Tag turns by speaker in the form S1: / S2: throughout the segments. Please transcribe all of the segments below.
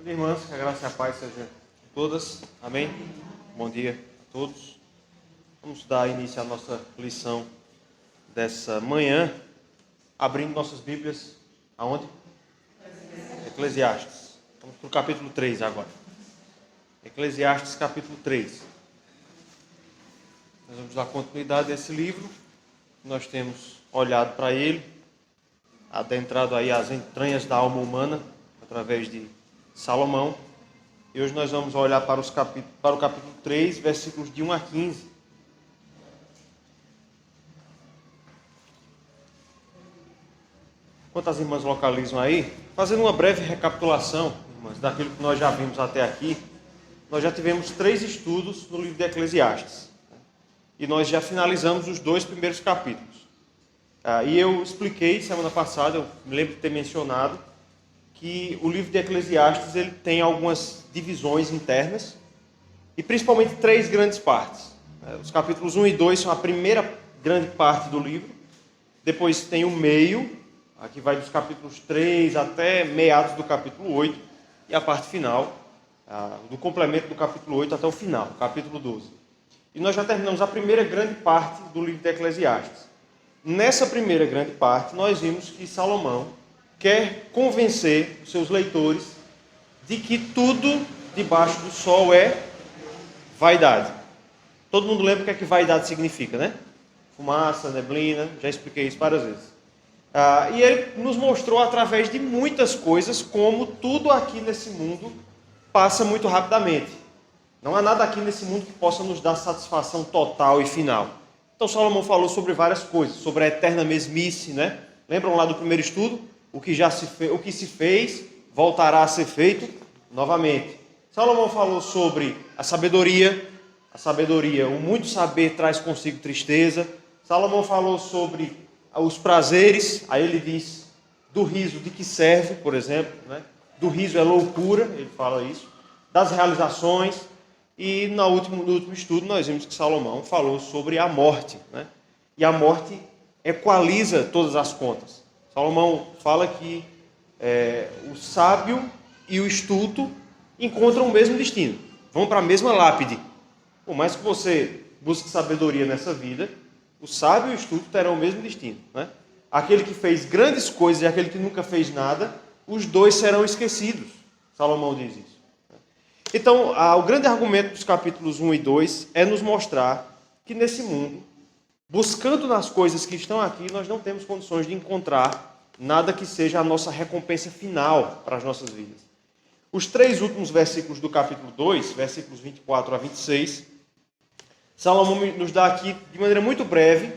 S1: Irmãs, que a graça e a paz sejam com todas. Amém? Bom dia a todos. Vamos dar início à nossa lição dessa manhã, abrindo nossas Bíblias. Aonde? Eclesiastes. Vamos para o capítulo 3 agora. Eclesiastes, capítulo 3. Nós vamos dar continuidade a esse livro. Nós temos olhado para ele, adentrado aí as entranhas da alma humana, através de Salomão. E hoje nós vamos olhar para o capítulo 3, versículos de 1 a 15. Enquanto as irmãs localizam aí, fazendo uma breve recapitulação, irmãs, daquilo que nós já vimos até aqui, nós já tivemos 3 estudos no livro de Eclesiastes. E nós já finalizamos os 2 primeiros capítulos. E eu expliquei semana passada, eu me lembro de ter mencionado, que o livro de Eclesiastes ele tem algumas divisões internas e principalmente 3 grandes partes. Os capítulos 1 e 2 são a primeira grande parte do livro. Depois tem o meio, aqui vai dos capítulos 3 até meados do capítulo 8, e a parte final, do complemento do capítulo 8 até o final, capítulo 12. E nós já terminamos a primeira grande parte do livro de Eclesiastes. Nessa primeira grande parte, nós vimos que Salomão quer convencer os seus leitores de que tudo debaixo do sol é vaidade. Todo mundo lembra o que vaidade significa, né? Fumaça, neblina, já expliquei isso várias vezes. E ele nos mostrou através de muitas coisas como tudo aqui nesse mundo passa muito rapidamente. Não há nada aqui nesse mundo que possa nos dar satisfação total e final. Então Salomão falou sobre várias coisas, sobre a eterna mesmice, né? Lembram lá do primeiro estudo? O que se fez voltará a ser feito novamente. Salomão falou sobre a sabedoria, o muito saber traz consigo tristeza. Salomão falou sobre os prazeres, aí ele diz do riso de que serve, por exemplo, né? Do riso é loucura, ele fala isso, das realizações, e no último estudo nós vimos que Salomão falou sobre a morte, né? E a morte equaliza todas as contas. Salomão fala que o sábio e o estulto encontram o mesmo destino, vão para a mesma lápide. Por mais que você busque sabedoria nessa vida, o sábio e o estulto terão o mesmo destino, né? Aquele que fez grandes coisas e aquele que nunca fez nada, os dois serão esquecidos. Salomão diz isso. Então, o grande argumento dos capítulos 1 e 2 é nos mostrar que nesse mundo, buscando nas coisas que estão aqui, nós não temos condições de encontrar nada que seja a nossa recompensa final para as nossas vidas. Os 3 últimos versículos do capítulo 2, versículos 24 a 26, Salomão nos dá aqui, de maneira muito breve,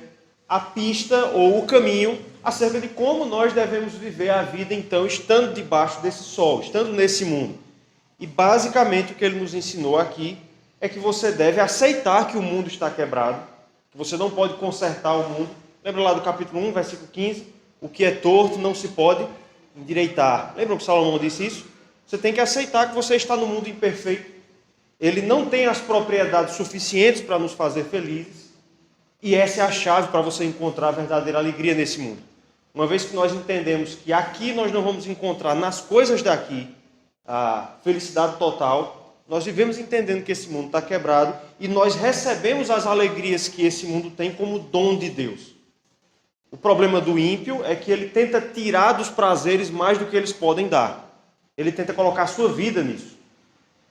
S1: a pista ou o caminho acerca de como nós devemos viver a vida, então, estando debaixo desse sol, estando nesse mundo. E basicamente o que ele nos ensinou aqui é que você deve aceitar que o mundo está quebrado, que você não pode consertar o mundo. Lembra lá do capítulo 1, versículo 15? O que é torto não se pode endireitar. Lembram que Salomão disse isso? Você tem que aceitar que você está no mundo imperfeito. Ele não tem as propriedades suficientes para nos fazer felizes. E essa é a chave para você encontrar a verdadeira alegria nesse mundo. Uma vez que nós entendemos que aqui nós não vamos encontrar nas coisas daqui a felicidade total, nós vivemos entendendo que esse mundo está quebrado e nós recebemos as alegrias que esse mundo tem como dom de Deus. O problema do ímpio é que ele tenta tirar dos prazeres mais do que eles podem dar. Ele tenta colocar a sua vida nisso.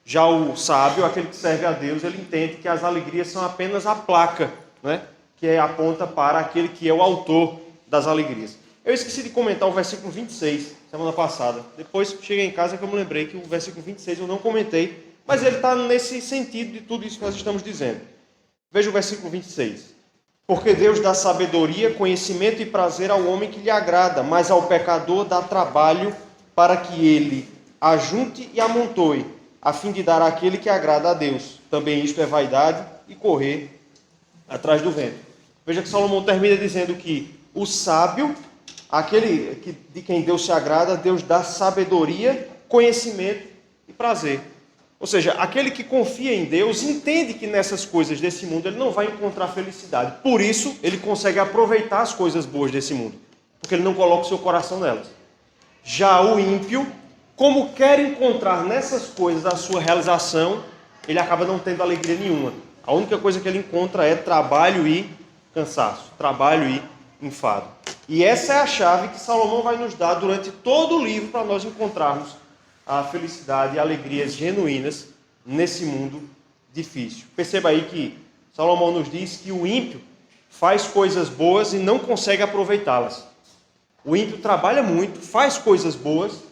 S1: Já o sábio, aquele que serve a Deus, ele entende que as alegrias são apenas a placa, né? Que aponta para aquele que é o autor das alegrias. Eu esqueci de comentar o versículo 26, semana passada. Depois cheguei em casa que eu me lembrei que o versículo 26 eu não comentei, mas ele está nesse sentido de tudo isso que nós estamos dizendo. Veja o versículo 26. Porque Deus dá sabedoria, conhecimento e prazer ao homem que lhe agrada, mas ao pecador dá trabalho para que ele ajunte e amontoe, a fim de dar àquele que agrada a Deus. Também isto é vaidade e correr atrás do vento. Veja que Salomão termina dizendo que o sábio, aquele de quem Deus se agrada, Deus dá sabedoria, conhecimento e prazer. Ou seja, aquele que confia em Deus entende que nessas coisas desse mundo ele não vai encontrar felicidade. Por isso, ele consegue aproveitar as coisas boas desse mundo, porque ele não coloca o seu coração nelas. Já o ímpio, como quer encontrar nessas coisas a sua realização, ele acaba não tendo alegria nenhuma. A única coisa que ele encontra é trabalho e cansaço, trabalho e enfado. E essa é a chave que Salomão vai nos dar durante todo o livro para nós encontrarmos a felicidade e alegrias genuínas nesse mundo difícil. Perceba aí que Salomão nos diz que o ímpio faz coisas boas e não consegue aproveitá-las. O ímpio trabalha muito, faz coisas boas,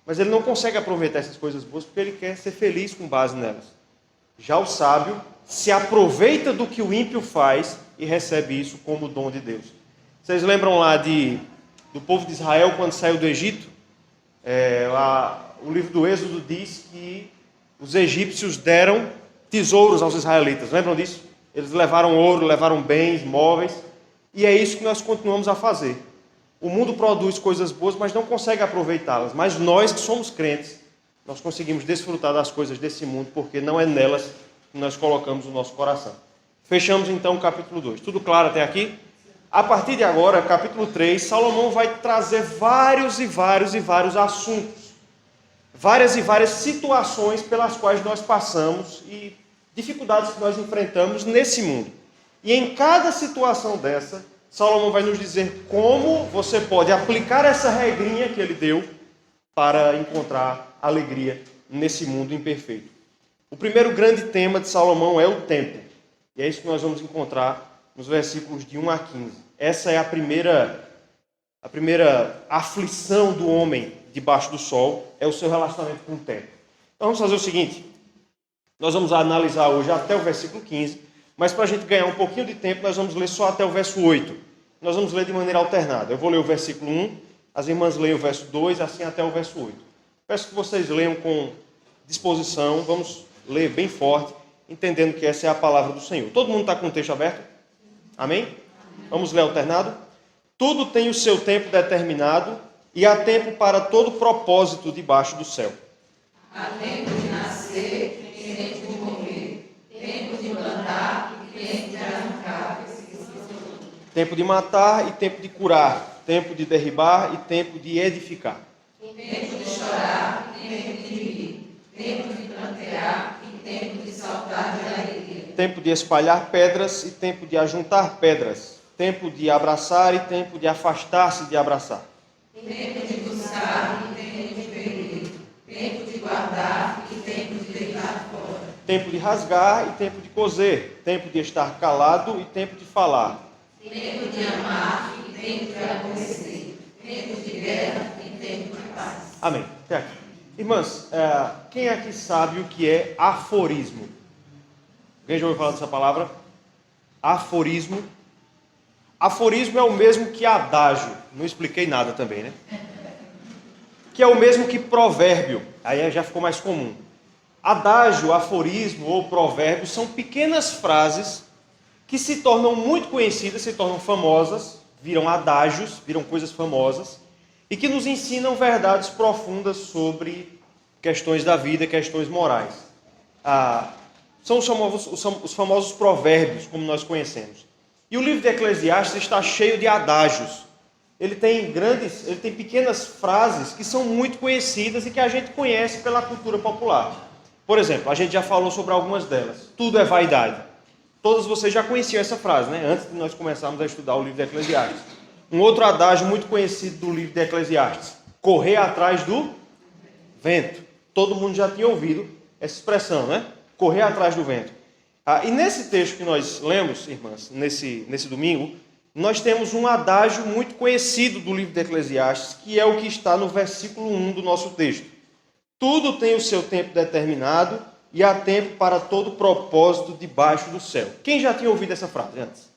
S1: mas ele não consegue aproveitar essas coisas boas porque ele quer ser feliz com base nelas. Já o sábio se aproveita do que o ímpio faz e recebe isso como dom de Deus. Vocês lembram lá do povo de Israel quando saiu do Egito? O livro do Êxodo diz que os egípcios deram tesouros aos israelitas. Lembram disso? Eles levaram ouro, levaram bens, móveis. E é isso que nós continuamos a fazer. O mundo produz coisas boas, mas não consegue aproveitá-las. Mas nós que somos crentes, nós conseguimos desfrutar das coisas desse mundo, porque não é nelas que nós colocamos o nosso coração. Fechamos então o capítulo 2. Tudo claro até aqui? A partir de agora, capítulo 3, Salomão vai trazer vários assuntos. Várias e várias situações pelas quais nós passamos e dificuldades que nós enfrentamos nesse mundo. E em cada situação dessa, Salomão vai nos dizer como você pode aplicar essa regrinha que ele deu para encontrar alegria nesse mundo imperfeito. O primeiro grande tema de Salomão é o tempo. E é isso que nós vamos encontrar nos versículos de 1 a 15. Essa é a primeira aflição do homem debaixo do sol, é o seu relacionamento com o tempo. Então vamos fazer o seguinte, nós vamos analisar hoje até o versículo 15, mas para a gente ganhar um pouquinho de tempo, nós vamos ler só até o verso 8. Nós vamos ler de maneira alternada. Eu vou ler o versículo 1, as irmãs leem o verso 2, assim até o verso 8. Peço que vocês leiam com disposição, vamos ler bem forte, entendendo que essa é a palavra do Senhor. Todo mundo está com o texto aberto? Amém? Vamos ler alternado? Tudo tem o seu tempo determinado e há tempo para todo propósito debaixo do céu.
S2: Há tempo de nascer e tempo de morrer, tempo de plantar e tempo de arrancar.
S1: Tempo de matar e tempo de curar, tempo de derribar e tempo de edificar.
S2: Tempo de chorar e tempo de rir, tempo de plantear e tempo de saltar de alegria.
S1: Tempo de espalhar pedras e tempo de ajuntar pedras. Tempo de abraçar e tempo de afastar-se de abraçar.
S2: Tempo de buscar e tempo de perder, tempo de guardar e tempo de deitar fora.
S1: Tempo de rasgar e tempo de coser. Tempo de estar calado e tempo de falar.
S2: Tempo de amar e tempo de aborrecer, tempo de guerra e tempo de paz.
S1: Amém. Até aqui. Irmãs, quem aqui sabe o que é aforismo? Alguém já ouviu falar dessa palavra? Aforismo. Aforismo é o mesmo que adágio. Não expliquei nada também, né? Que é o mesmo que provérbio. Aí já ficou mais comum. Adágio, aforismo ou provérbio são pequenas frases que se tornam muito conhecidas, se tornam famosas, viram adágios, viram coisas famosas, e que nos ensinam verdades profundas sobre questões da vida, questões morais. São os famosos provérbios, como nós conhecemos. E o livro de Eclesiastes está cheio de adágios. Ele tem pequenas frases que são muito conhecidas e que a gente conhece pela cultura popular. Por exemplo, a gente já falou sobre algumas delas. Tudo é vaidade. Todos vocês já conheciam essa frase, né? Antes de nós começarmos a estudar o livro de Eclesiastes. Um outro adágio muito conhecido do livro de Eclesiastes. Correr atrás do vento. Todo mundo já tinha ouvido essa expressão, né? Correr atrás do vento. E nesse texto que nós lemos, irmãs, nesse domingo, nós temos um adágio muito conhecido do livro de Eclesiastes, que é o que está no versículo 1 do nosso texto. Tudo tem o seu tempo determinado e há tempo para todo propósito debaixo do céu. Quem já tinha ouvido essa frase antes?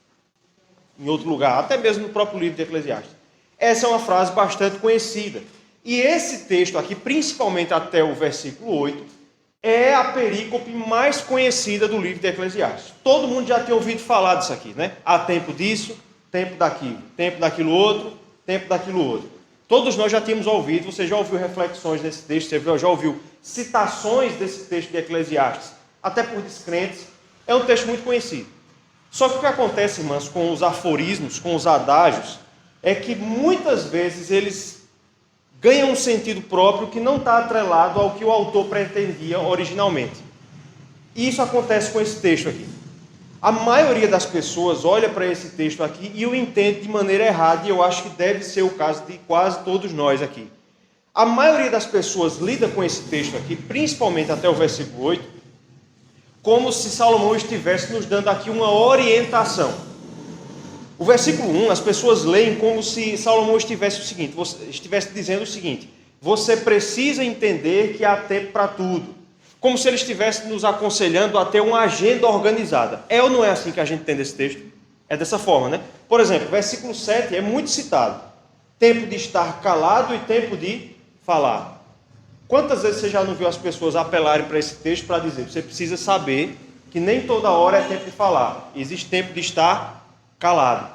S1: Em outro lugar, até mesmo no próprio livro de Eclesiastes. Essa é uma frase bastante conhecida. E esse texto aqui, principalmente até o versículo 8, é a perícope mais conhecida do livro de Eclesiastes. Todo mundo já tinha ouvido falar disso aqui, né? Há tempo disso, tempo daquilo outro, tempo daquilo outro. Todos nós já tínhamos ouvido, você já ouviu reflexões desse texto, você já ouviu citações desse texto de Eclesiastes, até por descrentes. É um texto muito conhecido. Só que o que acontece, irmãs, com os aforismos, com os adágios, é que muitas vezes eles ganha um sentido próprio que não está atrelado ao que o autor pretendia originalmente. E isso acontece com esse texto aqui. A maioria das pessoas olha para esse texto aqui e o entende de maneira errada, e eu acho que deve ser o caso de quase todos nós aqui. A maioria das pessoas lida com esse texto aqui, principalmente até o versículo 8, como se Salomão estivesse nos dando aqui uma orientação. O versículo 1, as pessoas leem como se Salomão estivesse dizendo o seguinte: você precisa entender que há tempo para tudo. Como se ele estivesse nos aconselhando a ter uma agenda organizada. É ou não é assim que a gente entende esse texto? É dessa forma, né? Por exemplo, versículo 7 é muito citado. Tempo de estar calado e tempo de falar. Quantas vezes você já não viu as pessoas apelarem para esse texto para dizer: você precisa saber que nem toda hora é tempo de falar. Existe tempo de estar calado.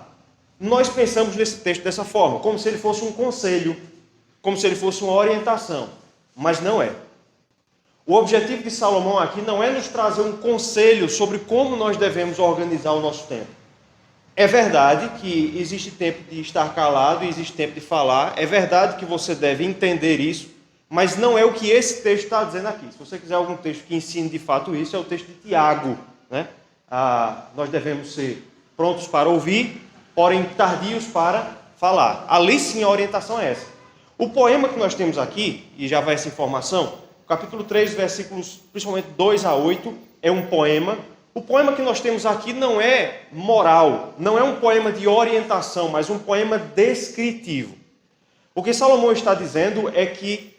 S1: Nós pensamos nesse texto dessa forma, como se ele fosse um conselho, como se ele fosse uma orientação. Mas não é. O objetivo de Salomão aqui não é nos trazer um conselho sobre como nós devemos organizar o nosso tempo. É verdade que existe tempo de estar calado e existe tempo de falar. É verdade que você deve entender isso, mas não é o que esse texto está dizendo aqui. Se você quiser algum texto que ensine de fato isso, é o texto de Tiago, né? Nós devemos ser prontos para ouvir, porém tardios para falar. Ali sim a orientação é essa. O poema que nós temos aqui, e já vai essa informação, capítulo 3, versículos principalmente 2 a 8, é um poema. O poema que nós temos aqui não é moral, não é um poema de orientação, mas um poema descritivo. O que Salomão está dizendo é que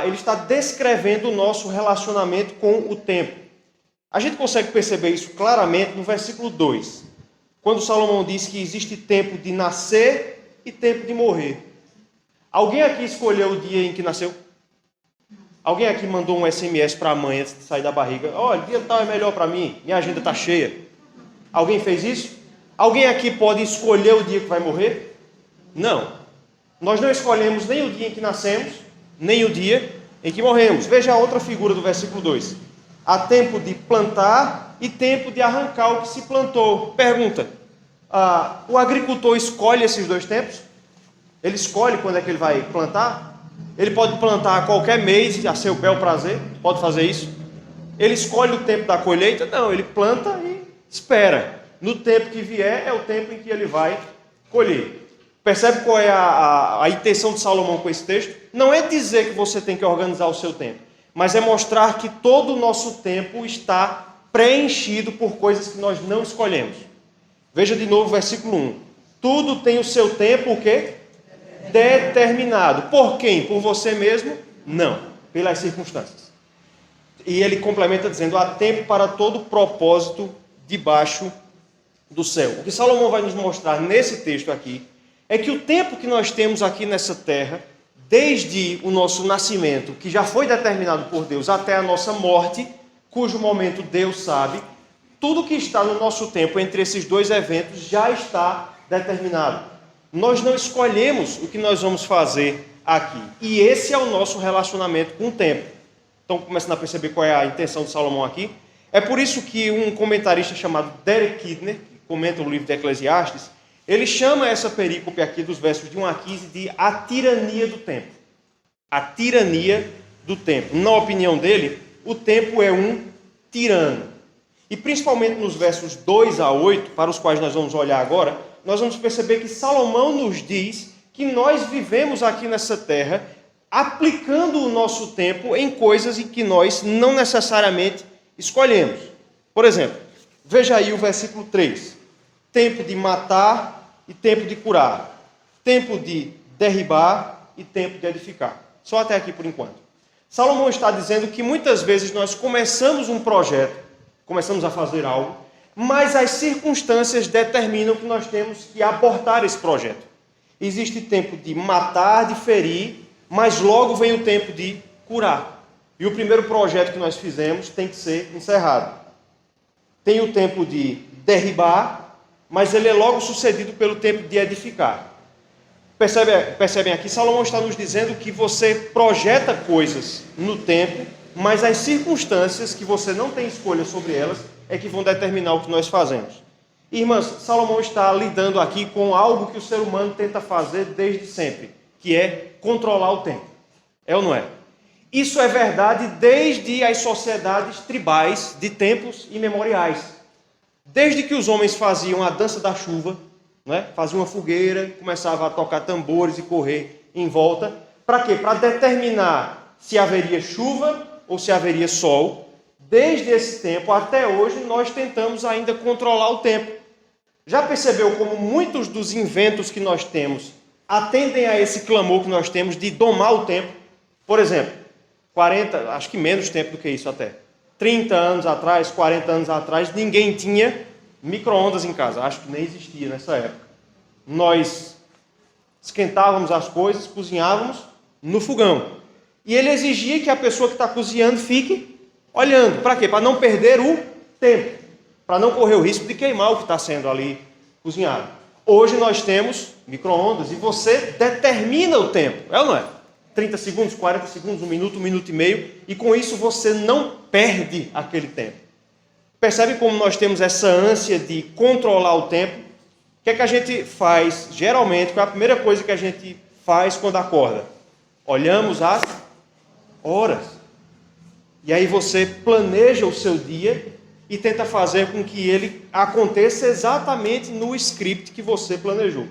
S1: ele está descrevendo o nosso relacionamento com o tempo. A gente consegue perceber isso claramente no versículo 2, quando Salomão diz que existe tempo de nascer e tempo de morrer. Alguém aqui escolheu o dia em que nasceu? Alguém aqui mandou um SMS para a mãe antes de sair da barriga? Olha, o dia tal é melhor para mim, minha agenda está cheia. Alguém fez isso? Alguém aqui pode escolher o dia que vai morrer? Não. Nós não escolhemos nem o dia em que nascemos, nem o dia em que morremos. Veja a outra figura do versículo 2. Há tempo de plantar e tempo de arrancar o que se plantou. Pergunta, o agricultor escolhe esses dois tempos? Ele escolhe quando é que ele vai plantar? Ele pode plantar a qualquer mês, a seu bel prazer, pode fazer isso. Ele escolhe o tempo da colheita? Não, ele planta e espera. No tempo que vier, é o tempo em que ele vai colher. Percebe qual é a intenção de Salomão com esse texto? Não é dizer que você tem que organizar o seu tempo, mas é mostrar que todo o nosso tempo está preenchido por coisas que nós não escolhemos. Veja de novo o versículo 1. Tudo tem o seu tempo, o quê? Determinado. Por quem? Por você mesmo? Não. Pelas circunstâncias. E ele complementa dizendo: há tempo para todo propósito debaixo do céu. O que Salomão vai nos mostrar nesse texto aqui é que o tempo que nós temos aqui nessa terra, desde o nosso nascimento, que já foi determinado por Deus, até a nossa morte, cujo momento Deus sabe, tudo que está no nosso tempo entre esses dois eventos já está determinado. Nós não escolhemos o que nós vamos fazer aqui. E esse é o nosso relacionamento com o tempo. Então, começando a perceber qual é a intenção de Salomão aqui. É por isso que um comentarista chamado Derek Kidner, que comenta o livro de Eclesiastes, ele chama essa perícope aqui dos versos de 1 a 15 de a tirania do tempo. A tirania do tempo. Na opinião dele, o tempo é um tirano. E principalmente nos versos 2 a 8, para os quais nós vamos olhar agora, nós vamos perceber que Salomão nos diz que nós vivemos aqui nessa terra aplicando o nosso tempo em coisas em que nós não necessariamente escolhemos. Por exemplo, veja aí o versículo 3. Tempo de matar e tempo de curar. Tempo de derribar e tempo de edificar. Só até aqui por enquanto. Salomão está dizendo que muitas vezes nós começamos um projeto, começamos a fazer algo, mas as circunstâncias determinam que nós temos que abortar esse projeto. Existe tempo de matar, de ferir, mas logo vem o tempo de curar. E o primeiro projeto que nós fizemos tem que ser encerrado. Tem o tempo de derribar, mas ele é logo sucedido pelo tempo de edificar. Percebem aqui? Salomão está nos dizendo que você projeta coisas no tempo, mas as circunstâncias que você não tem escolha sobre elas é que vão determinar o que nós fazemos. Irmãs, Salomão está lidando aqui com algo que o ser humano tenta fazer desde sempre. que é controlar o tempo. É ou não é? Isso é verdade desde as sociedades tribais de tempos imemoriais. Desde que os homens faziam a dança da chuva, né? Faziam uma fogueira, começavam a tocar tambores e correr em volta. Para quê? Para determinar se haveria chuva ou se haveria sol. Desde esse tempo até hoje, nós tentamos ainda controlar o tempo. Já percebeu como muitos dos inventos que nós temos atendem a esse clamor que nós temos de domar o tempo? Por exemplo, 40, acho que menos tempo do que isso até. 30 anos atrás, 40 anos atrás, ninguém tinha micro-ondas em casa. Acho que nem existia nessa época. Nós esquentávamos as coisas, cozinhávamos no fogão. E ele exigia que a pessoa que está cozinhando fique olhando. Para quê? Para não perder o tempo. Para não correr o risco de queimar o que está sendo ali cozinhado. Hoje nós temos micro-ondas e você determina o tempo. É ou não é? 30 segundos, 40 segundos, 1 minuto e meio. E com isso você não perde aquele tempo. Percebe como nós temos essa ânsia de controlar o tempo? O que é que a gente faz? Geralmente, qual é a primeira coisa que a gente faz quando acorda? Olhamos as horas. E aí você planeja o seu dia e tenta fazer com que ele aconteça exatamente no script que você planejou.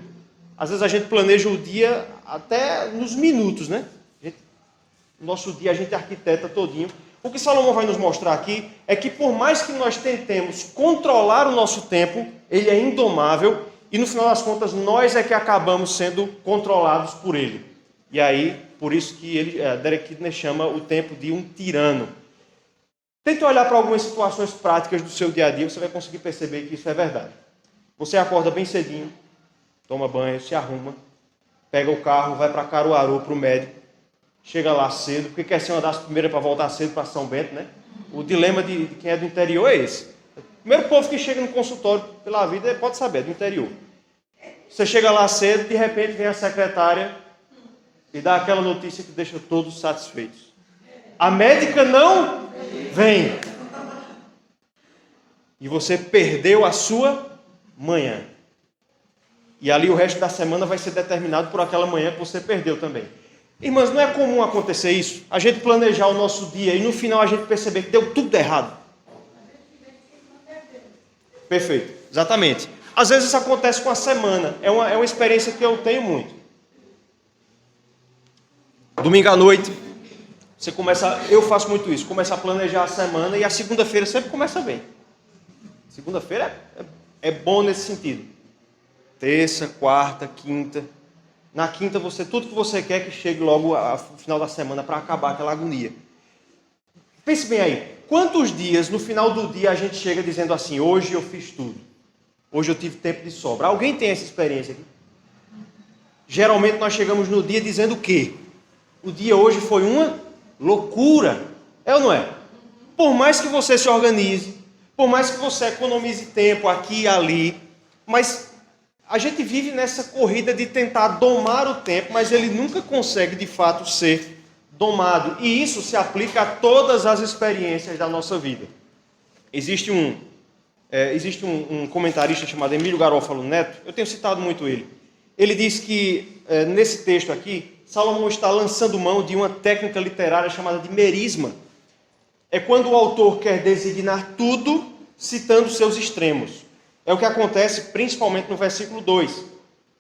S1: Às vezes a gente planeja o dia até nos minutos, né? Nosso dia a gente arquiteta todinho. O que Salomão vai nos mostrar aqui é que por mais que nós tentemos controlar o nosso tempo, ele é indomável e no final das contas nós é que acabamos sendo controlados por ele. E aí, por isso que Derek Kidner chama o tempo de um tirano. Tente olhar para algumas situações práticas do seu dia a dia, você vai conseguir perceber que isso é verdade. Você acorda bem cedinho, toma banho, se arruma, pega o carro, vai para Caruaru, para o médico, chega lá cedo, porque quer ser uma das primeiras para voltar cedo para São Bento, né? O dilema de quem é do interior é esse. O primeiro povo que chega no consultório pela vida pode saber, é do interior. Você chega lá cedo, de repente vem a secretária e dá aquela notícia que deixa todos satisfeitos. A médica não vem. E você perdeu a sua manhã. E ali o resto da semana vai ser determinado por aquela manhã que você perdeu também. Irmãs, não é comum acontecer isso? A gente planejar o nosso dia e no final a gente perceber que deu tudo errado. Perfeito, exatamente. Às vezes isso acontece com a semana. É uma experiência que eu tenho muito. Domingo à noite, eu faço muito isso, começo a planejar a semana e a segunda-feira sempre começa bem. Segunda-feira é bom nesse sentido. Terça, quarta, quinta. Na quinta, tudo que você quer que chegue logo ao final da semana para acabar aquela agonia. Pense bem aí, quantos dias no final do dia a gente chega dizendo assim, hoje eu fiz tudo. Hoje eu tive tempo de sobra. Alguém tem essa experiência aqui? Geralmente nós chegamos no dia dizendo o quê? O dia hoje foi uma loucura. É ou não é? Por mais que você se organize, por mais que você economize tempo aqui e ali, mas a gente vive nessa corrida de tentar domar o tempo, mas ele nunca consegue de fato ser domado. E isso se aplica a todas as experiências da nossa vida. Existe um comentarista chamado Emílio Garofalo Neto, eu tenho citado muito ele. Ele diz que, nesse texto aqui, Salomão está lançando mão de uma técnica literária chamada de merisma. É quando o autor quer designar tudo citando seus extremos. É o que acontece principalmente no versículo 2.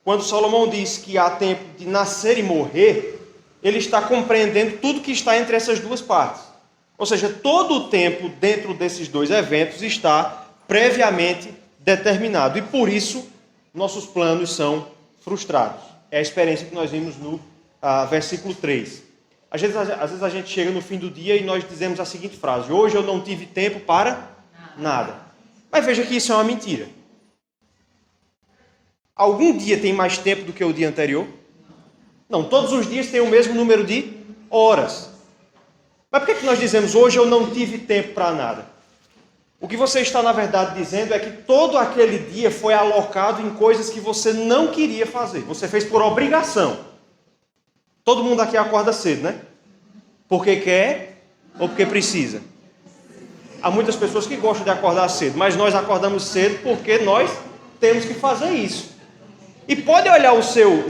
S1: Quando Salomão diz que há tempo de nascer e morrer, ele está compreendendo tudo que está entre essas duas partes. Ou seja, todo o tempo dentro desses dois eventos está previamente determinado. E por isso, nossos planos são frustrados. É a experiência que nós vimos no versículo 3. Às vezes a gente chega no fim do dia e nós dizemos a seguinte frase: hoje eu não tive tempo para nada. Mas veja que isso é uma mentira. Algum dia tem mais tempo do que o dia anterior? Não, todos os dias têm o mesmo número de horas. Mas por que nós dizemos hoje eu não tive tempo para nada? O que você está, na verdade, dizendo é que todo aquele dia foi alocado em coisas que você não queria fazer. Você fez por obrigação. Todo mundo aqui acorda cedo, né? Porque quer ou porque precisa? Há muitas pessoas que gostam de acordar cedo, mas nós acordamos cedo porque nós temos que fazer isso. E pode olhar o seu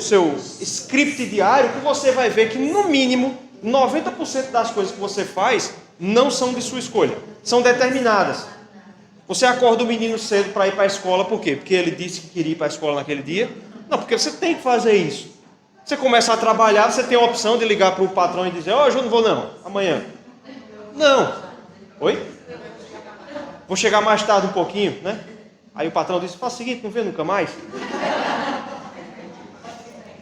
S1: script diário que você vai ver que, no mínimo, 90% das coisas que você faz não são de sua escolha, são determinadas. Você acorda o menino cedo para ir para a escola, por quê? Porque ele disse que queria ir para a escola naquele dia? Não, porque você tem que fazer isso. Você começa a trabalhar, você tem a opção de ligar para o patrão e dizer: hoje eu não vou não, amanhã. Não. Oi? Vou chegar mais tarde um pouquinho, né? Aí o patrão disse: faz o seguinte, não vê nunca mais.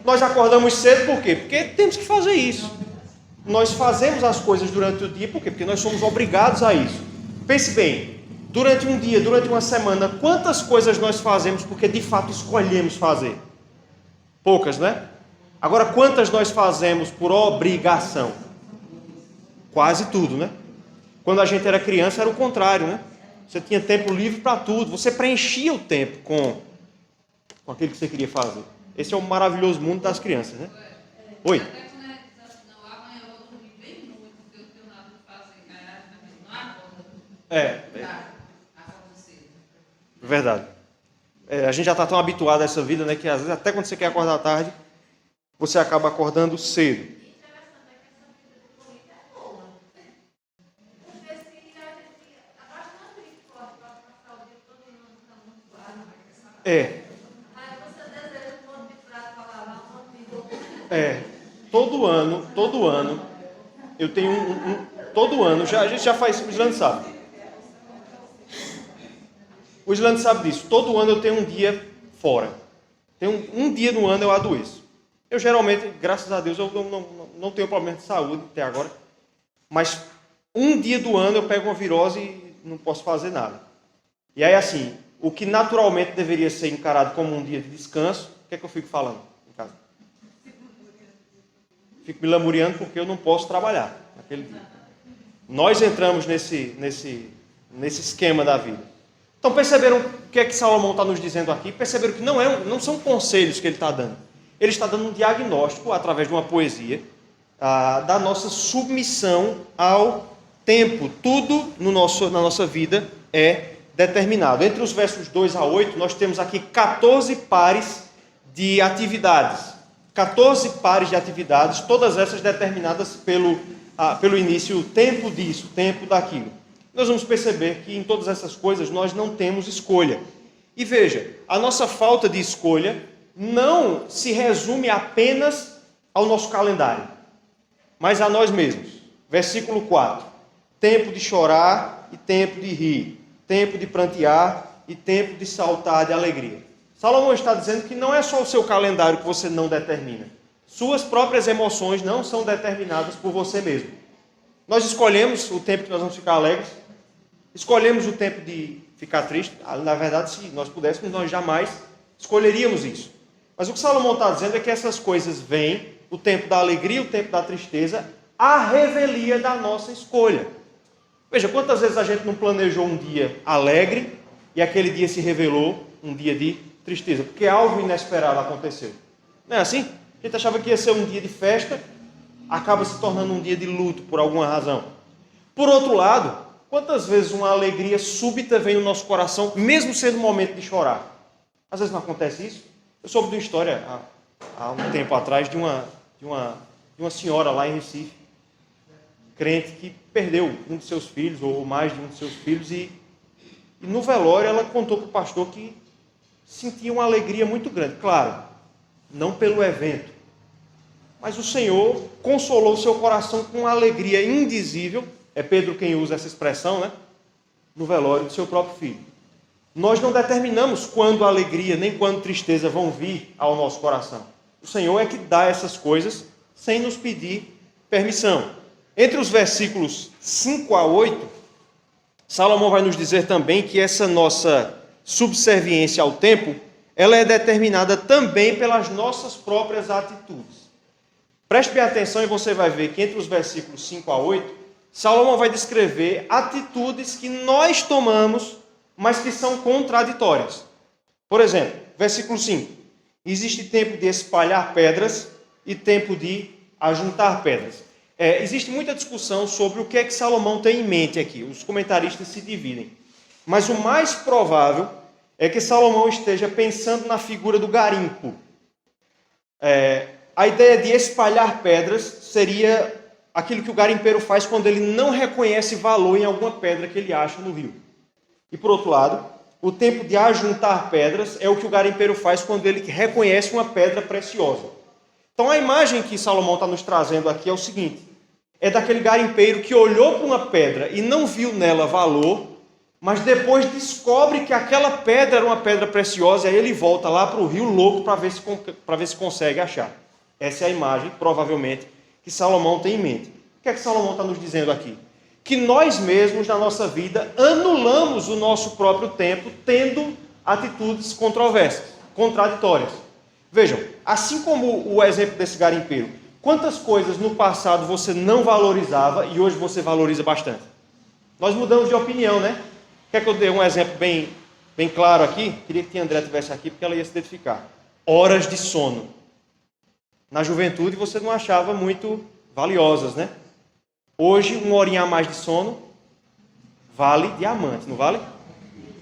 S1: Nós acordamos cedo por quê? Porque temos que fazer isso. Nós fazemos as coisas durante o dia, por quê? Porque nós somos obrigados a isso. Pense bem, durante um dia, durante uma semana, quantas coisas nós fazemos porque de fato escolhemos fazer? Poucas, né? Agora, quantas nós fazemos por obrigação? Quase tudo, né? Quando a gente era criança era o contrário, né? Você tinha tempo livre para tudo, você preenchia o tempo com aquilo que você queria fazer. Esse é o maravilhoso mundo das crianças, né? Oi? Verdade. A gente já está tão habituado a essa vida, né? Que às vezes até quando você quer acordar tarde, você acaba acordando cedo. Todo ano, eu tenho todo ano, a gente já faz isso, o Islândia sabe. O Islândia sabe disso, todo ano eu tenho um dia fora. Tem um dia no ano eu adoeço. Eu geralmente, graças a Deus, eu não tenho problema de saúde até agora, mas um dia do ano eu pego uma virose e não posso fazer nada. E aí assim, o que naturalmente deveria ser encarado como um dia de descanso, o que é que eu fico falando em casa? Fico me lamuriando porque eu não posso trabalhar naquele dia. Nós entramos nesse esquema da vida. Então perceberam o que é que Salomão está nos dizendo aqui? Perceberam que não são conselhos que ele está dando. Ele está dando um diagnóstico, através de uma poesia, da nossa submissão ao tempo. Tudo na nossa vida é determinado. Entre os versos 2 a 8, nós temos aqui 14 pares de atividades. 14 pares de atividades, todas essas determinadas pelo início, o tempo disso, o tempo daquilo. Nós vamos perceber que em todas essas coisas nós não temos escolha. E veja, a nossa falta de escolha não se resume apenas ao nosso calendário, mas a nós mesmos. Versículo 4. Tempo de chorar e tempo de rir. Tempo de prantear e tempo de saltar de alegria. Salomão está dizendo que não é só o seu calendário que você não determina. Suas próprias emoções não são determinadas por você mesmo. Nós escolhemos o tempo que nós vamos ficar alegres. Escolhemos o tempo de ficar triste. Na verdade, se nós pudéssemos, nós jamais escolheríamos isso. Mas o que Salomão está dizendo é que essas coisas vêm, o tempo da alegria, o tempo da tristeza, à revelia da nossa escolha. Veja, quantas vezes a gente não planejou um dia alegre e aquele dia se revelou um dia de tristeza, porque algo inesperado aconteceu. Não é assim? A gente achava que ia ser um dia de festa, acaba se tornando um dia de luto por alguma razão. Por outro lado, quantas vezes uma alegria súbita vem no nosso coração, mesmo sendo um momento de chorar? Às vezes não acontece isso. Eu soube de uma história há um tempo atrás de uma senhora lá em Recife, crente, que perdeu um de seus filhos, ou mais de um de seus filhos, e no velório ela contou para o pastor que sentia uma alegria muito grande. Claro, não pelo evento, mas o Senhor consolou seu coração com uma alegria indizível. É Pedro quem usa essa expressão, né? No velório do seu próprio filho. Nós não determinamos quando a alegria nem quando tristeza vão vir ao nosso coração. O Senhor é que dá essas coisas sem nos pedir permissão. Entre os versículos 5 a 8, Salomão vai nos dizer também que essa nossa subserviência ao tempo, ela é determinada também pelas nossas próprias atitudes. Preste bem atenção e você vai ver que entre os versículos 5 a 8, Salomão vai descrever atitudes que nós tomamos, mas que são contraditórias. Por exemplo, versículo 5. Existe tempo de espalhar pedras e tempo de ajuntar pedras. Existe muita discussão sobre o que é que Salomão tem em mente aqui. Os comentaristas se dividem. Mas o mais provável é que Salomão esteja pensando na figura do garimpo. A ideia de espalhar pedras seria aquilo que o garimpeiro faz quando ele não reconhece valor em alguma pedra que ele acha no rio. E por outro lado, o tempo de ajuntar pedras é o que o garimpeiro faz quando ele reconhece uma pedra preciosa. Então a imagem que Salomão está nos trazendo aqui é o seguinte: é daquele garimpeiro que olhou para uma pedra e não viu nela valor, mas depois descobre que aquela pedra era uma pedra preciosa, e aí ele volta lá para o rio louco para ver se consegue achar. Essa é a imagem, provavelmente, que Salomão tem em mente. O que é que Salomão está nos dizendo aqui? Que nós mesmos, na nossa vida, anulamos o nosso próprio tempo tendo atitudes controversas, contraditórias. Vejam, assim como o exemplo desse garimpeiro, quantas coisas no passado você não valorizava e hoje você valoriza bastante? Nós mudamos de opinião, né? Quer que eu dê um exemplo bem claro aqui? Queria que a André estivesse aqui porque ela ia se identificar. Horas de sono. Na juventude você não achava muito valiosas, né? Hoje, uma horinha a mais de sono vale diamante, não vale?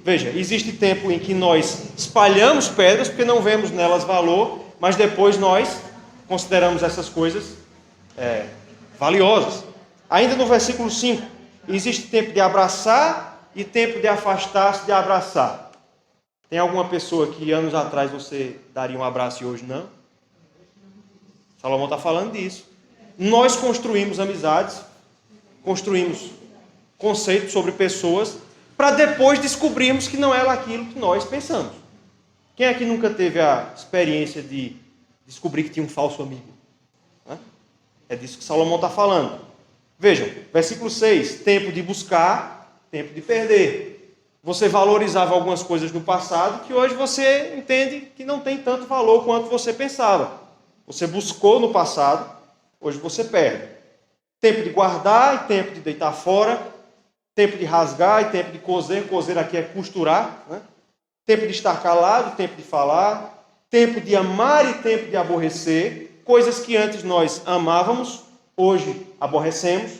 S1: Veja, existe tempo em que nós espalhamos pedras porque não vemos nelas valor, mas depois nós consideramos essas coisas valiosas. Ainda no versículo 5, existe tempo de abraçar e tempo de afastar-se de abraçar. Tem alguma pessoa que anos atrás você daria um abraço e hoje não? Salomão está falando disso. Nós construímos amizades, construímos conceitos sobre pessoas, para depois descobrirmos que não era aquilo que nós pensamos. Quem aqui nunca teve a experiência de descobrir que tinha um falso amigo? É disso que Salomão está falando. Vejam, versículo 6, tempo de buscar, tempo de perder. Você valorizava algumas coisas no passado que hoje você entende que não tem tanto valor quanto você pensava. Você buscou no passado, hoje você perde. Tempo de guardar e tempo de deitar fora. Tempo de rasgar e tempo de coser. Coser aqui é costurar, né? Tempo de estar calado, tempo de falar. Tempo de amar e tempo de aborrecer. Coisas que antes nós amávamos, hoje aborrecemos.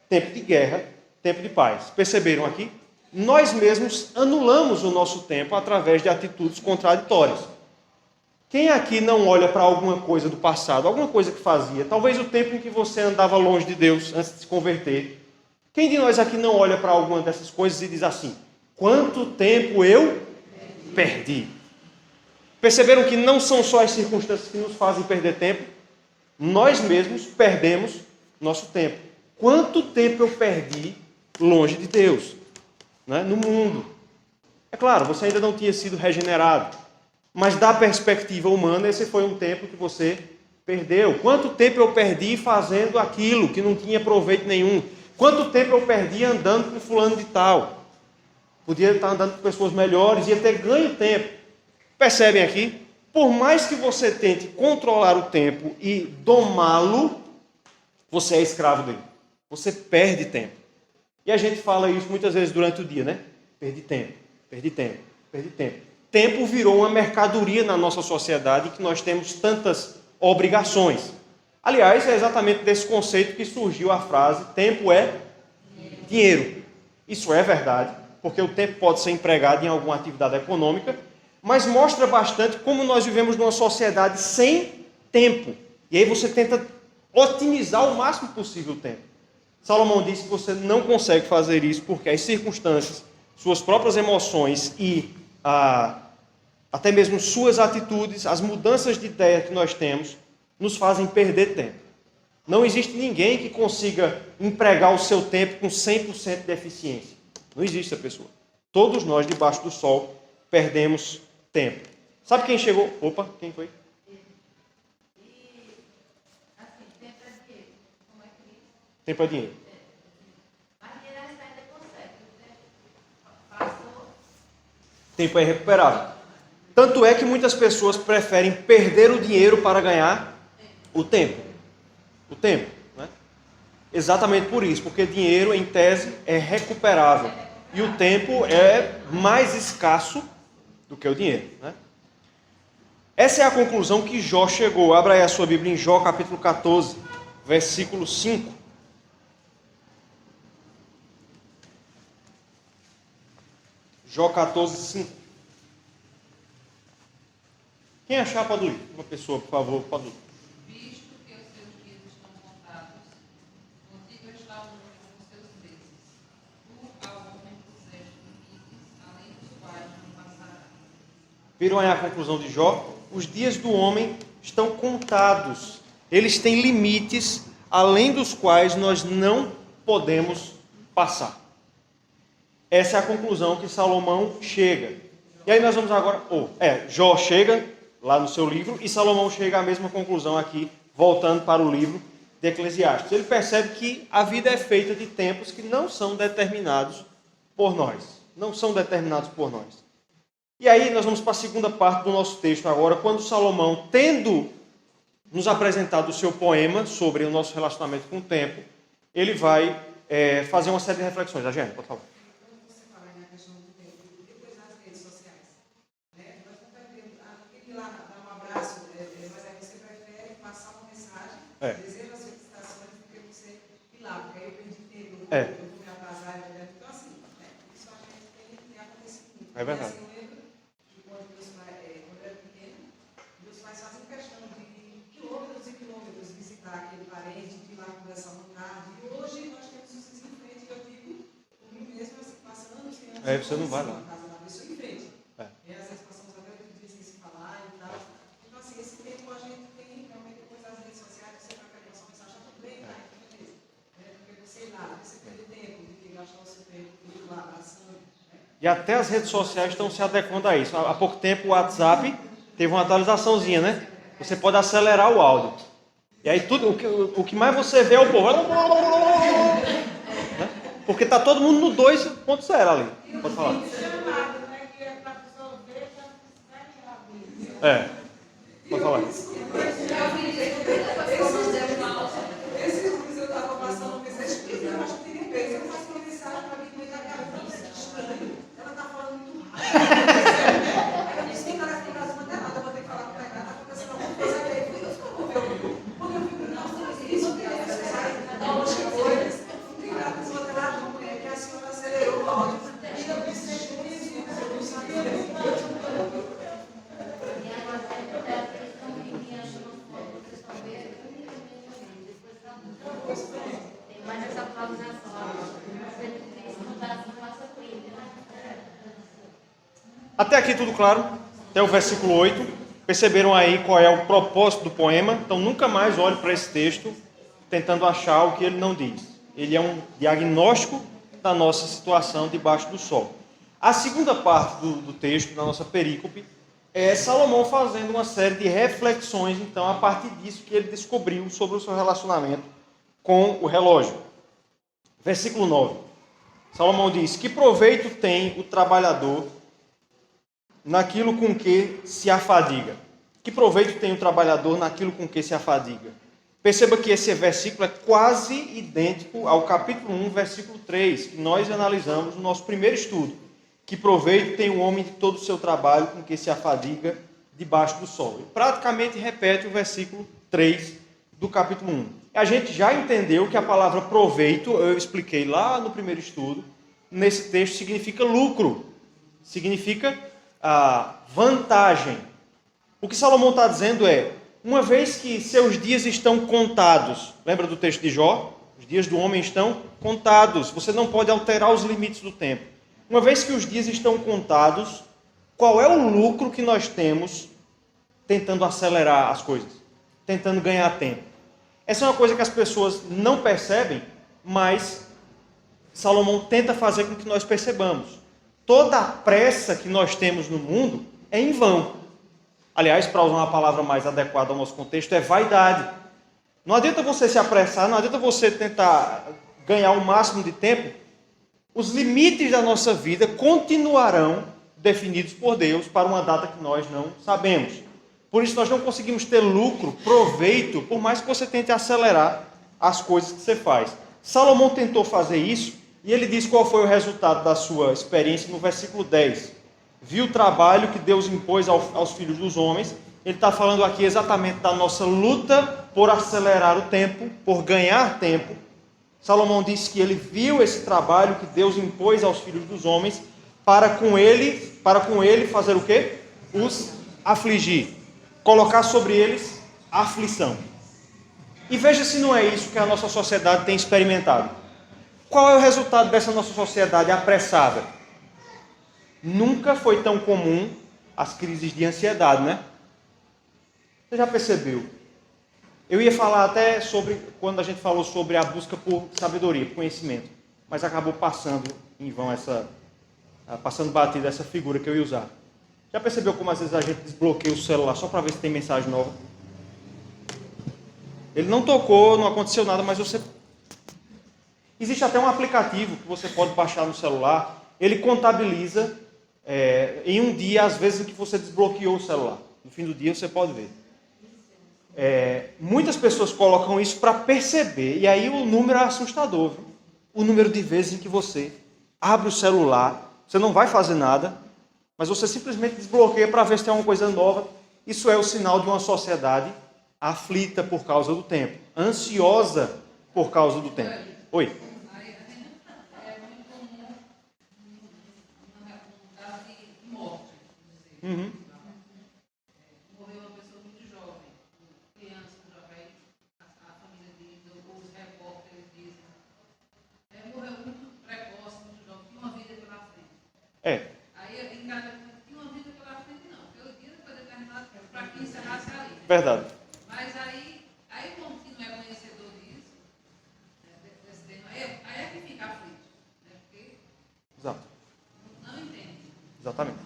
S1: Tempo de guerra, tempo de paz. Perceberam aqui? Nós mesmos anulamos o nosso tempo através de atitudes contraditórias. Quem aqui não olha para alguma coisa do passado, alguma coisa que fazia, talvez o tempo em que você andava longe de Deus antes de se converter? Quem de nós aqui não olha para alguma dessas coisas e diz assim: quanto tempo eu perdi? Perceberam que não são só as circunstâncias que nos fazem perder tempo? Nós mesmos perdemos nosso tempo. Quanto tempo eu perdi longe de Deus, né? No mundo? É claro, você ainda não tinha sido regenerado, mas da perspectiva humana, esse foi um tempo que você perdeu. Quanto tempo eu perdi fazendo aquilo que não tinha proveito nenhum? Quanto tempo eu perdi andando com fulano de tal? Podia estar andando com pessoas melhores, ia ter ganho tempo. Percebem aqui? Por mais que você tente controlar o tempo e domá-lo, você é escravo dele. Você perde tempo. E a gente fala isso muitas vezes durante o dia, né? Perdi tempo, perdi tempo, perdi tempo. Tempo virou uma mercadoria na nossa sociedade, que nós temos tantas obrigações. Aliás, é exatamente desse conceito que surgiu a frase: tempo é dinheiro. Isso é verdade, porque o tempo pode ser empregado em alguma atividade econômica, mas mostra bastante como nós vivemos numa sociedade sem tempo. E aí você tenta otimizar o máximo possível o tempo. Salomão disse que você não consegue fazer isso porque as circunstâncias, suas próprias emoções e até mesmo suas atitudes, as mudanças de ideia que nós temos, nos fazem perder tempo. Não existe ninguém que consiga empregar o seu tempo com 100% de eficiência. Não existe essa pessoa. Todos nós, debaixo do sol, perdemos tempo. Sabe quem chegou? Opa, quem foi? Tempo é dinheiro. Tempo é irrecuperável. Tanto é que muitas pessoas preferem perder o dinheiro para ganhar o tempo. O tempo, né? Exatamente por isso, porque dinheiro, em tese, é recuperável. E o tempo é mais escasso do que o dinheiro, né? Essa é a conclusão que Jó chegou. Abra aí a sua Bíblia em Jó, capítulo 14, versículo 5. Jó 14, 5. Quem achar pode ler. Uma pessoa, por favor, pode ler.
S2: Visto que os seus dias estão contados, contigo está o número dos seus meses. Tu ao homem puseste limites, além dos quais não passará.
S1: Viram aí a conclusão de Jó? Os dias do homem estão contados. Eles têm limites, além dos quais nós não podemos passar. Essa é a conclusão que Salomão chega. E aí nós vamos agora... Jó chega lá no seu livro e Salomão chega à mesma conclusão aqui, voltando para o livro de Eclesiastes. Ele percebe que a vida é feita de tempos que não são determinados por nós. Não são determinados por nós. E aí nós vamos para a segunda parte do nosso texto agora, quando Salomão, tendo nos apresentado o seu poema sobre o nosso relacionamento com o tempo, ele vai fazer uma série de reflexões. A Jane, por favor.
S3: Quando você fala na questão do tempo, depois das redes sociais, né? Nós não vai ver aquele lá, dar um abraço, mas aí você prefere passar uma mensagem, dizer as felicitações do que você ir lá, porque aí eu perdi tempo, eu vou me atrasar, então assim, isso a gente tem acontecido muito.
S1: É verdade.
S3: Assim, eu lembro que quando eu era pequeno, meus pais faziam questão de quilômetros e quilômetros visitar aquele parente, de ir lá conversar uma tarde, e hoje nós temos isso em frente, e eu digo, comigo mesmo, assim, passando anos e anos.
S1: Você não vai lá.
S3: Isso em frente. E às vezes passamos até 8 dias sem se falar e tal. Então, assim, esse tempo a gente tem realmente depois das redes sociais, você prefere passar uma mensagem, tudo bem, beleza. Porque, sei lá, você perde tempo de gastar o seu tempo indo lá, abraçando.
S1: E até as redes sociais estão se adequando a isso. Há pouco tempo o WhatsApp teve uma atualizações, né? Você pode acelerar o áudio. E aí tudo, o que mais você vê é o povo. Né? Porque está todo mundo no 2.0 ali. Pode falar. Pode falar.
S3: Esses dias eu estava passando, pensei, eu acho que tem vez, eu faço uma mensagem para mim, mas é estranho. Ela está falando muito rápido. Eu disse, tem cara que não tem nada, eu vou ter que falar com ela, está acontecendo alguma coisa, e aí eu disse, vou ver o vídeo. Quando eu vi, não, isso, que é necessário, não chegou, eu disse, tem nada, eu vou ter lá de manhã, que a senhora acelerou o áudio, e eu disse, eu não sabia.
S4: Tem mais essa pausação.
S1: Até aqui tudo claro? Até o versículo 8. Perceberam aí qual é o propósito do poema? Então nunca mais olhe para esse texto tentando achar o que ele não diz. Ele é um diagnóstico da nossa situação debaixo do sol. A segunda parte do texto, da nossa perícope, é Salomão fazendo uma série de reflexões, então, a partir disso que ele descobriu sobre o seu relacionamento com o relógio. Versículo 9. Salomão diz: que proveito tem o trabalhador naquilo com que se afadiga? Que proveito tem o trabalhador naquilo com que se afadiga? Perceba que esse versículo é quase idêntico ao capítulo 1, versículo 3, que nós analisamos no nosso primeiro estudo. Que proveito tem o homem de todo o seu trabalho com que se afadiga debaixo do sol? E praticamente repete o versículo 3 do capítulo 1. A gente já entendeu que a palavra proveito, eu expliquei lá no primeiro estudo, nesse texto significa lucro, significa vantagem. O que Salomão está dizendo é, uma vez que seus dias estão contados, lembra do texto de Jó? Os dias do homem estão contados, você não pode alterar os limites do tempo. Uma vez que os dias estão contados, qual é o lucro que nós temos tentando acelerar as coisas, tentando ganhar tempo? Essa é uma coisa que as pessoas não percebem, mas Salomão tenta fazer com que nós percebamos. Toda a pressa que nós temos no mundo é em vão. Aliás, para usar uma palavra mais adequada ao nosso contexto, é vaidade. Não adianta você se apressar, não adianta você tentar ganhar o máximo de tempo. Os limites da nossa vida continuarão definidos por Deus para uma data que nós não sabemos. Por isso nós não conseguimos ter lucro, proveito, por mais que você tente acelerar as coisas que você faz. Salomão tentou fazer isso e ele diz qual foi o resultado da sua experiência no versículo 10. Viu o trabalho que Deus impôs aos filhos dos homens. Ele está falando aqui exatamente da nossa luta por acelerar o tempo, por ganhar tempo. Salomão disse que ele viu esse trabalho que Deus impôs aos filhos dos homens para com ele fazer o quê? Os afligir. colocar sobre eles a aflição. E veja se não é isso que a nossa sociedade tem experimentado. Qual é o resultado dessa nossa sociedade apressada? Nunca foi tão comum as crises de ansiedade, né? Você já percebeu? Eu ia falar até sobre, quando a gente falou sobre a busca por sabedoria, por conhecimento, mas acabou passando em vão passando batida essa figura que eu ia usar. Já percebeu como às vezes a gente desbloqueia o celular só para ver se tem mensagem nova? Ele não tocou, não aconteceu nada, mas você... Existe até um aplicativo que você pode baixar no celular, ele contabiliza em um dia as vezes em que você desbloqueou o celular. No fim do dia você pode ver. Muitas pessoas colocam isso para perceber, e aí o número é assustador, viu? O número de vezes em que você abre o celular, você não vai fazer nada, mas você simplesmente desbloqueia para ver se tem alguma coisa nova. Isso é o sinal de uma sociedade aflita por causa do tempo, ansiosa por causa do tempo. Oi?
S2: É muito comum um caso de morte,
S1: Uhum.
S2: morreu uma pessoa muito jovem, criança, jovem, a família diz, ou os repórteres dizem, morreu muito precoce, muito jovem, tinha uma vida pela frente. Aí em cada tinha uma vida pela frente, não, porque o dia foi determinado para que encerrasse ali.
S1: Verdade.
S2: Mas aí como que não é conhecedor disso, desse tema, aí é que fica aflito, né? Porque
S1: Exato.
S2: não entende.
S1: Exatamente.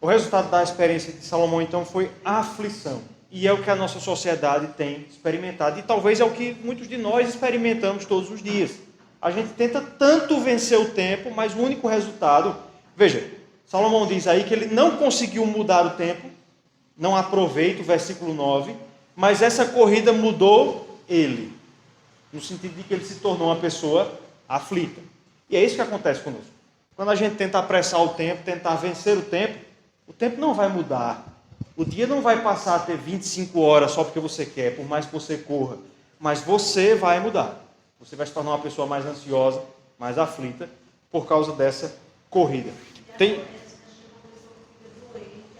S1: O resultado da experiência de Salomão, então, foi a aflição. E é o que a nossa sociedade tem experimentado. E talvez é o que muitos de nós experimentamos todos os dias. A gente tenta tanto vencer o tempo, mas o único resultado... Veja, Salomão diz aí que ele não conseguiu mudar o tempo, não aproveita o versículo 9, mas essa corrida mudou ele. No sentido de que ele se tornou uma pessoa aflita. E é isso que acontece conosco. Quando a gente tenta apressar o tempo, tentar vencer o tempo não vai mudar. O dia não vai passar a ter 25 horas só porque você quer, por mais que você corra. Mas você vai mudar. Você vai se tornar uma pessoa mais ansiosa, mais aflita, por causa dessa corrida. Tem...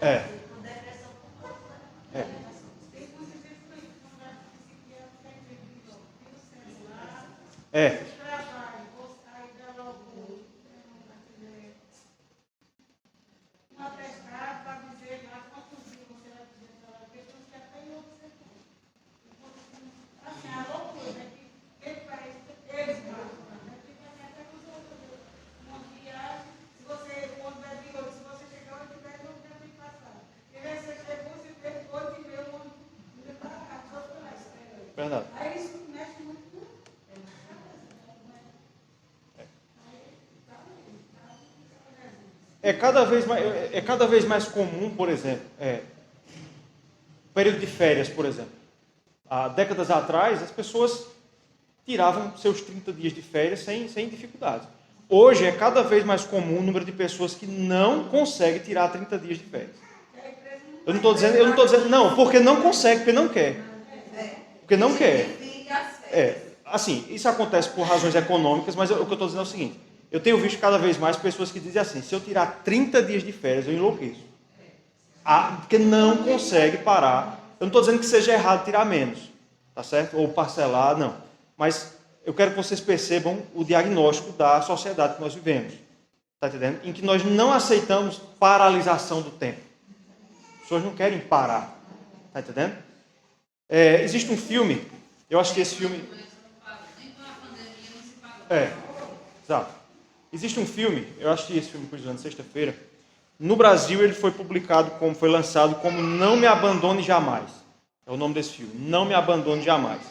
S1: É. Verdade. É cada vez mais comum, por exemplo, período de férias, por exemplo. Há décadas atrás, as pessoas tiravam seus 30 dias de férias sem dificuldades. Hoje é cada vez mais comum o número de pessoas que não conseguem tirar 30 dias de férias. Eu não estou dizendo, não, porque não consegue, porque não quer. Porque não quer. Assim, isso acontece por razões econômicas, mas o que eu estou dizendo é o seguinte: eu tenho visto cada vez mais pessoas que dizem assim: se eu tirar 30 dias de férias, eu enlouqueço. Porque não consegue parar. Eu não estou dizendo que seja errado tirar menos, tá certo? Ou parcelar, não. Mas eu quero que vocês percebam o diagnóstico da sociedade que nós vivemos. Está entendendo? Em que nós não aceitamos paralisação do tempo. As pessoas não querem parar. Está entendendo? Existe um filme, eu assisti esse filme...
S2: Nem com a pandemia não se parou.
S1: Exato. Existe um filme, eu assisti esse filme na sexta-feira. No Brasil ele foi foi lançado como Não Me Abandone Jamais. É o nome desse filme, Não Me Abandone Jamais.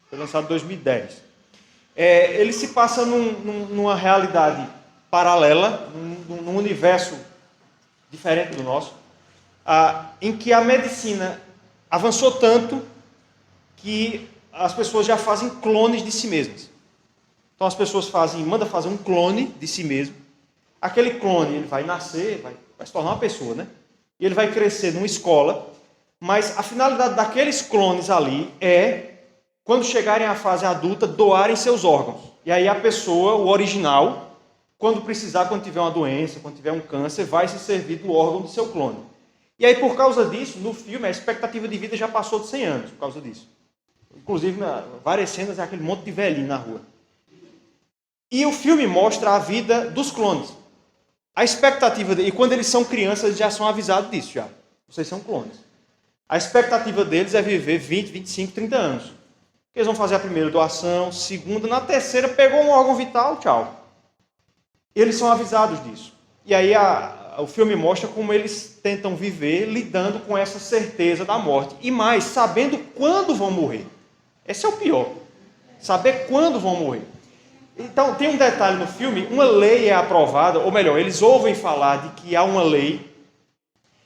S1: Foi lançado em 2010. Ele se passa numa realidade paralela, num universo diferente do nosso, em que a medicina avançou tanto que as pessoas já fazem clones de si mesmas. Então as pessoas mandam fazer um clone de si mesmo. Aquele clone, ele vai nascer, vai se tornar uma pessoa, né? E ele vai crescer numa escola, mas a finalidade daqueles clones ali é, quando chegarem à fase adulta, doarem seus órgãos. E aí a pessoa, o original, quando precisar, quando tiver uma doença, quando tiver um câncer, vai se servir do órgão do seu clone. E aí, por causa disso, no filme, a expectativa de vida já passou de 100 anos, por causa disso. Inclusive, várias cenas, é aquele monte de velhinho na rua. E o filme mostra a vida dos clones. A expectativa e quando eles são crianças, eles já são avisados disso já. Vocês são clones. A expectativa deles é viver 20, 25, 30 anos. Eles vão fazer a primeira doação, segunda, na terceira pegou um órgão vital, tchau. Eles são avisados disso. E aí o filme mostra como eles tentam viver lidando com essa certeza da morte. E mais, sabendo quando vão morrer. Esse é o pior. Saber quando vão morrer. Então, tem um detalhe no filme, uma lei é aprovada, ou melhor, eles ouvem falar de que há uma lei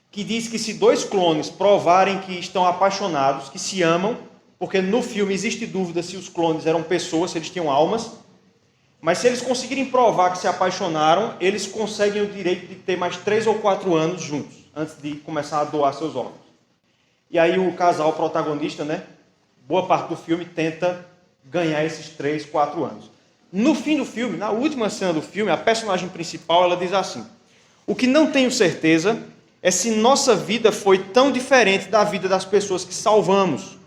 S1: que diz que se dois clones provarem que estão apaixonados, que se amam, porque no filme existe dúvida se os clones eram pessoas, se eles tinham almas, mas se eles conseguirem provar que se apaixonaram, eles conseguem o direito de ter mais 3 ou 4 anos juntos, antes de começar a doar seus órgãos. E aí o casal protagonista, né, boa parte do filme tenta ganhar esses 3, 4 anos. No fim do filme, na última cena do filme, a personagem principal, ela diz assim: o que não tenho certeza é se nossa vida foi tão diferente da vida das pessoas que salvamos.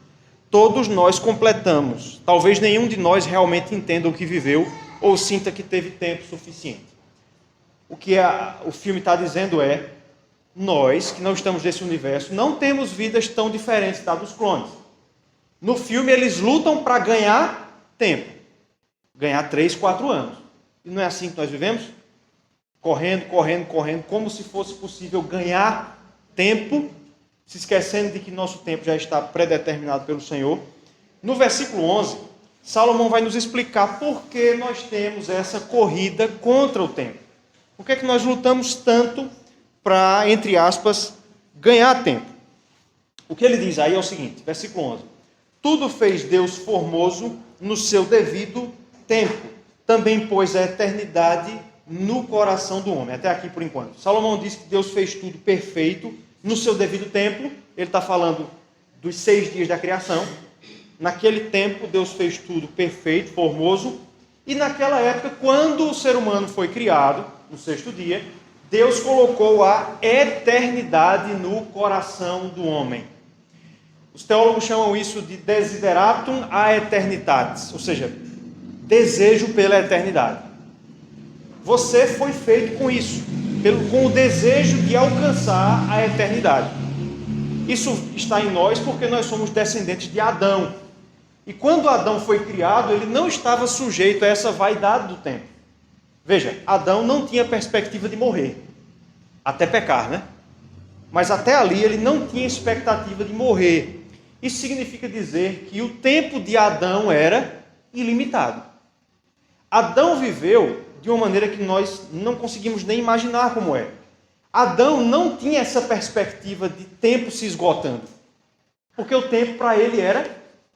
S1: Todos nós completamos. Talvez nenhum de nós realmente entenda o que viveu ou sinta que teve tempo suficiente. O que o filme está dizendo é: nós, que não estamos nesse universo, não temos vidas tão diferentes da dos clones. No filme, eles lutam para ganhar tempo. Ganhar 3, 4 anos. E não é assim que nós vivemos? Correndo, correndo, correndo, como se fosse possível ganhar tempo, se esquecendo de que nosso tempo já está predeterminado pelo Senhor. No versículo 11, Salomão vai nos explicar por que nós temos essa corrida contra o tempo. Por que é que nós lutamos tanto para, entre aspas, ganhar tempo? O que ele diz aí é o seguinte, versículo 11. Tudo fez Deus formoso no seu devido tempo. Também pôs a eternidade no coração do homem. Até aqui por enquanto. Salomão diz que Deus fez tudo perfeito no seu devido tempo. Ele está falando dos 6 dias da criação. Naquele tempo, Deus fez tudo perfeito, formoso. E naquela época, quando o ser humano foi criado, no 6º dia, Deus colocou a eternidade no coração do homem. Os teólogos chamam isso de desideratum aeternitatis, ou seja, desejo pela eternidade. Você foi feito com isso, com o desejo de alcançar a eternidade. Isso está em nós porque nós somos descendentes de Adão. E quando Adão foi criado, ele não estava sujeito a essa vaidade do tempo. Veja, Adão não tinha perspectiva de morrer, até pecar, né? Mas até ali ele não tinha expectativa de morrer. Isso significa dizer que o tempo de Adão era ilimitado. Adão viveu de uma maneira que nós não conseguimos nem imaginar como é. Adão não tinha essa perspectiva de tempo se esgotando, porque o tempo para ele era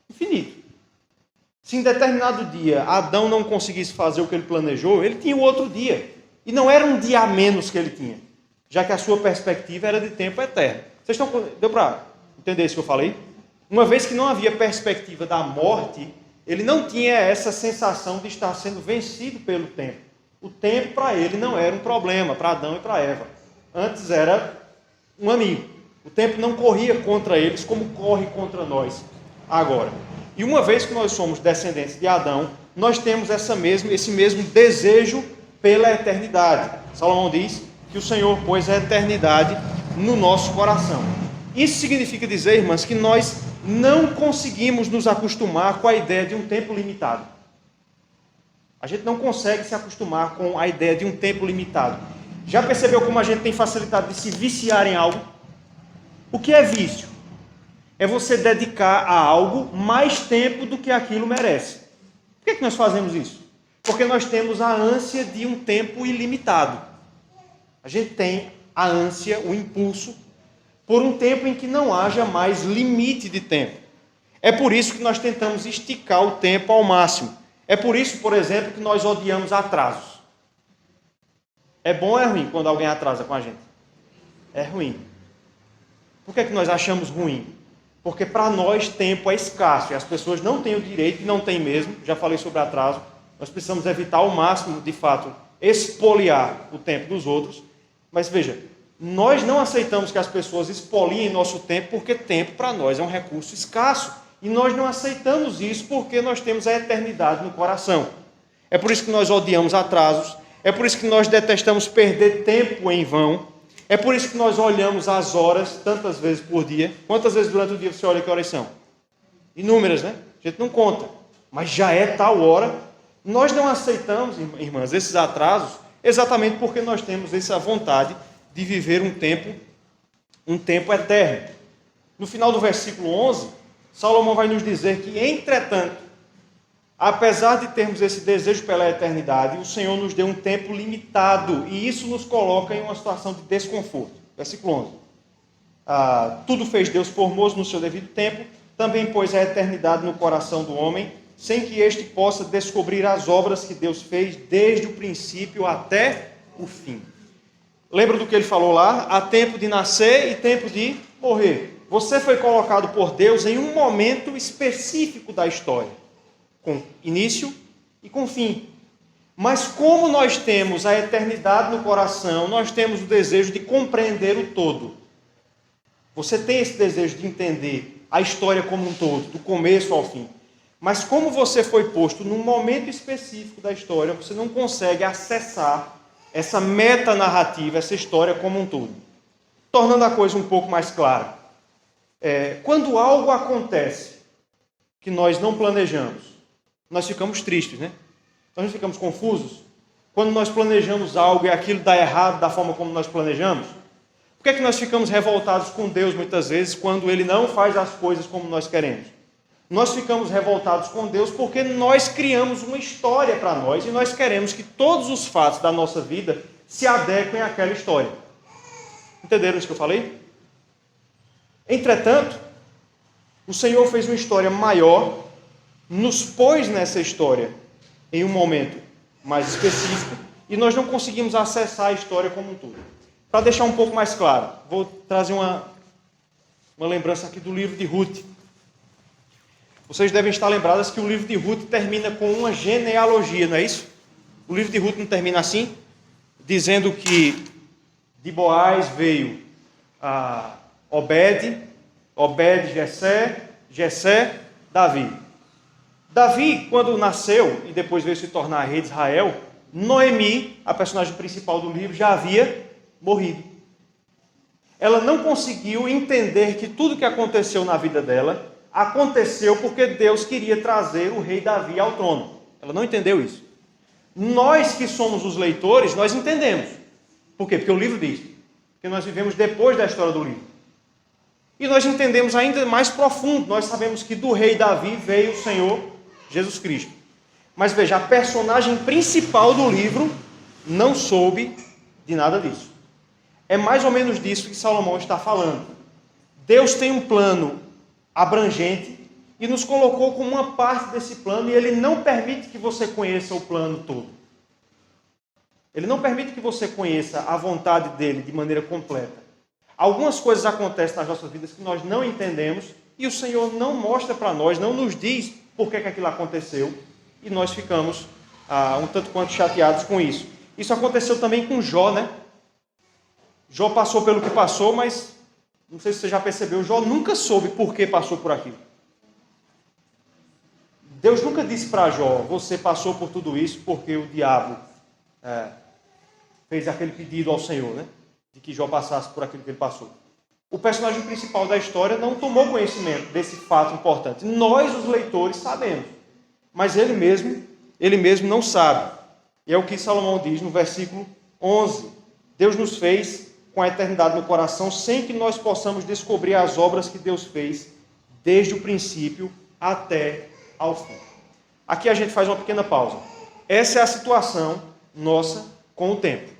S1: infinito. Se em determinado dia Adão não conseguisse fazer o que ele planejou, ele tinha o outro dia. E não era um dia a menos que ele tinha, já que a sua perspectiva era de tempo eterno. Vocês estão... Deu para entender isso que eu falei? Uma vez que não havia perspectiva da morte, ele não tinha essa sensação de estar sendo vencido pelo tempo. O tempo para ele não era um problema, para Adão e para Eva. Antes era um amigo. O tempo não corria contra eles como corre contra nós agora. E uma vez que nós somos descendentes de Adão, nós temos esse mesmo desejo pela eternidade. Salomão diz que o Senhor pôs a eternidade no nosso coração. Isso significa dizer, irmãs, que nós não conseguimos nos acostumar com a ideia de um tempo limitado. A gente não consegue se acostumar com a ideia de um tempo limitado. Já percebeu como a gente tem facilidade de se viciar em algo? O que é vício? É você dedicar a algo mais tempo do que aquilo merece. Por que nós fazemos isso? Porque nós temos a ânsia de um tempo ilimitado. A gente tem a ânsia, o impulso, por um tempo em que não haja mais limite de tempo. É por isso que nós tentamos esticar o tempo ao máximo. É por isso, por exemplo, que nós odiamos atrasos. É bom ou é ruim quando alguém atrasa com a gente? É ruim. Por que é que nós achamos ruim? Porque para nós tempo é escasso e as pessoas não têm o direito, e não têm mesmo, já falei sobre atraso, nós precisamos evitar ao máximo, de fato, expoliar o tempo dos outros. Mas veja, Nós não aceitamos que as pessoas expoliem nosso tempo, porque tempo para nós é um recurso escasso. E nós não aceitamos isso porque nós temos a eternidade no coração. É por isso que nós odiamos atrasos, é por isso que nós detestamos perder tempo em vão, é por isso que nós olhamos as horas tantas vezes por dia. Quantas vezes durante o dia você olha que horas são? Inúmeras, né? A gente não conta, mas já é tal hora. Nós não aceitamos, irmãs, esses atrasos exatamente porque nós temos essa vontade de viver um tempo eterno. No final do versículo 11, Salomão vai nos dizer que, entretanto, apesar de termos esse desejo pela eternidade, o Senhor nos deu um tempo limitado e isso nos coloca em uma situação de desconforto. Versículo 11. Tudo fez Deus formoso no seu devido tempo, também pôs a eternidade no coração do homem, sem que este possa descobrir as obras que Deus fez desde o princípio até o fim. Lembra do que ele falou lá? Há tempo de nascer e tempo de morrer. Você foi colocado por Deus em um momento específico da história, com início e com fim. Mas como nós temos a eternidade no coração, nós temos o desejo de compreender o todo. Você tem esse desejo de entender a história como um todo, do começo ao fim. Mas como você foi posto num momento específico da história, você não consegue acessar essa metanarrativa, essa história como um todo. Tornando a coisa um pouco mais clara. Quando algo acontece que nós não planejamos, nós ficamos tristes, né? Nós ficamos confusos. Quando nós planejamos algo e aquilo dá errado da forma como nós planejamos, por que é que nós ficamos revoltados com Deus muitas vezes quando Ele não faz as coisas como nós queremos? Nós ficamos revoltados com Deus porque nós criamos uma história para nós e nós queremos que todos os fatos da nossa vida se adequem àquela história. Entenderam isso que eu falei? Entretanto, o Senhor fez uma história maior, nos pôs nessa história em um momento mais específico e nós não conseguimos acessar a história como um todo. Para deixar um pouco mais claro, vou trazer uma lembrança aqui do livro de Ruth. Vocês devem estar lembradas que o livro de Ruth termina com uma genealogia, não é isso? O livro de Ruth não termina assim? Dizendo que de Boaz veio Obed, Jessé, Jessé, Davi. Davi, quando nasceu e depois veio se tornar rei de Israel, Noemi, a personagem principal do livro, já havia morrido. Ela não conseguiu entender que tudo que aconteceu na vida dela aconteceu porque Deus queria trazer o rei Davi ao trono. Ela não entendeu isso. Nós que somos os leitores, nós entendemos. Por quê? Porque o livro diz. Porque nós vivemos depois da história do livro. E nós entendemos ainda mais profundo. Nós sabemos que do rei Davi veio o Senhor Jesus Cristo. Mas veja, a personagem principal do livro não soube de nada disso. É mais ou menos disso que Salomão está falando. Deus tem um plano abrangente e nos colocou como uma parte desse plano e Ele não permite que você conheça o plano todo. Ele não permite que você conheça a vontade dEle de maneira completa. Algumas coisas acontecem nas nossas vidas que nós não entendemos e o Senhor não mostra para nós, não nos diz por que aquilo aconteceu e nós ficamos um tanto quanto chateados com isso. Isso aconteceu também com Jó, né? Jó passou pelo que passou, mas não sei se você já percebeu, Jó nunca soube por que passou por aquilo. Deus nunca disse para Jó, você passou por tudo isso porque o diabo fez aquele pedido ao Senhor, né? De que Jó passasse por aquilo que ele passou. O personagem principal da história não tomou conhecimento desse fato importante. Nós, os leitores, sabemos. Mas ele mesmo não sabe. E é o que Salomão diz no versículo 11. Deus nos fez com a eternidade no coração, sem que nós possamos descobrir as obras que Deus fez desde o princípio até ao fim. Aqui a gente faz uma pequena pausa. Essa é a situação nossa com o tempo.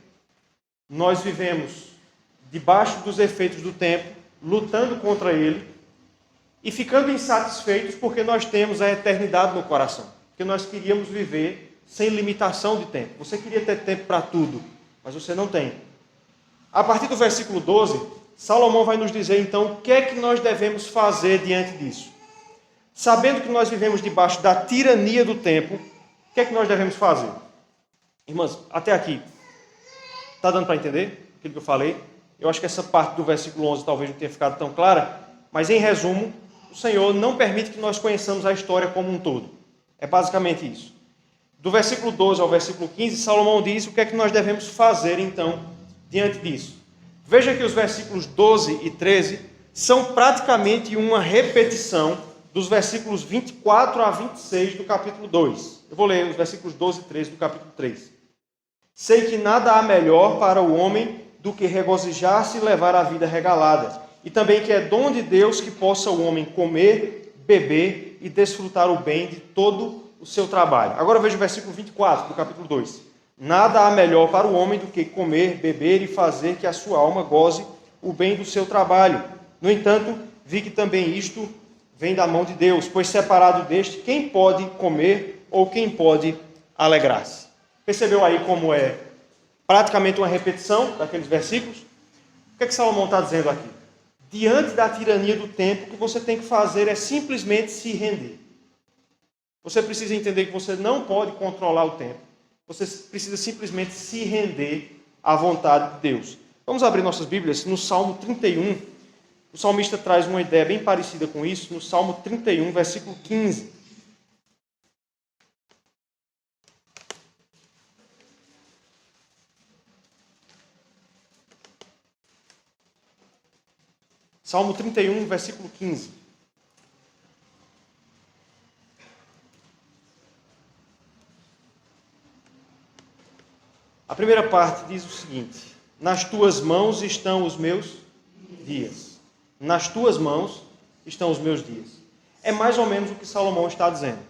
S1: Nós vivemos debaixo dos efeitos do tempo, lutando contra ele e ficando insatisfeitos porque nós temos a eternidade no coração. Porque nós queríamos viver sem limitação de tempo. Você queria ter tempo para tudo, mas você não tem. A partir do versículo 12, Salomão vai nos dizer então o que é que nós devemos fazer diante disso. Sabendo que nós vivemos debaixo da tirania do tempo, o que é que nós devemos fazer? Irmãs, até aqui, está dando para entender aquilo que eu falei? Eu acho que essa parte do versículo 11 talvez não tenha ficado tão clara, mas em resumo, o Senhor não permite que nós conheçamos a história como um todo. É basicamente isso. Do versículo 12 ao versículo 15, Salomão diz o que é que nós devemos fazer, então, diante disso. Veja que os versículos 12 e 13 são praticamente uma repetição dos versículos 24 a 26 do capítulo 2. Eu vou ler os versículos 12 e 13 do capítulo 3. Sei que nada há melhor para o homem do que regozijar-se e levar a vida regalada, e também que é dom de Deus que possa o homem comer, beber e desfrutar o bem de todo o seu trabalho. Agora veja o versículo 24 do capítulo 2. Nada há melhor para o homem do que comer, beber e fazer que a sua alma goze o bem do seu trabalho. No entanto, vi que também isto vem da mão de Deus, pois separado deste, quem pode comer ou quem pode alegrar-se? Percebeu aí como é praticamente uma repetição daqueles versículos? O que é que Salomão está dizendo aqui? Diante da tirania do tempo, o que você tem que fazer é simplesmente se render. Você precisa entender que você não pode controlar o tempo. Você precisa simplesmente se render à vontade de Deus. Vamos abrir nossas Bíblias no Salmo 31. O salmista traz uma ideia bem parecida com isso, no Salmo 31, versículo 15. Salmo 31, versículo 15. A primeira parte diz o seguinte: nas tuas mãos estão os meus dias. Nas tuas mãos estão os meus dias. É mais ou menos o que Salomão está dizendo.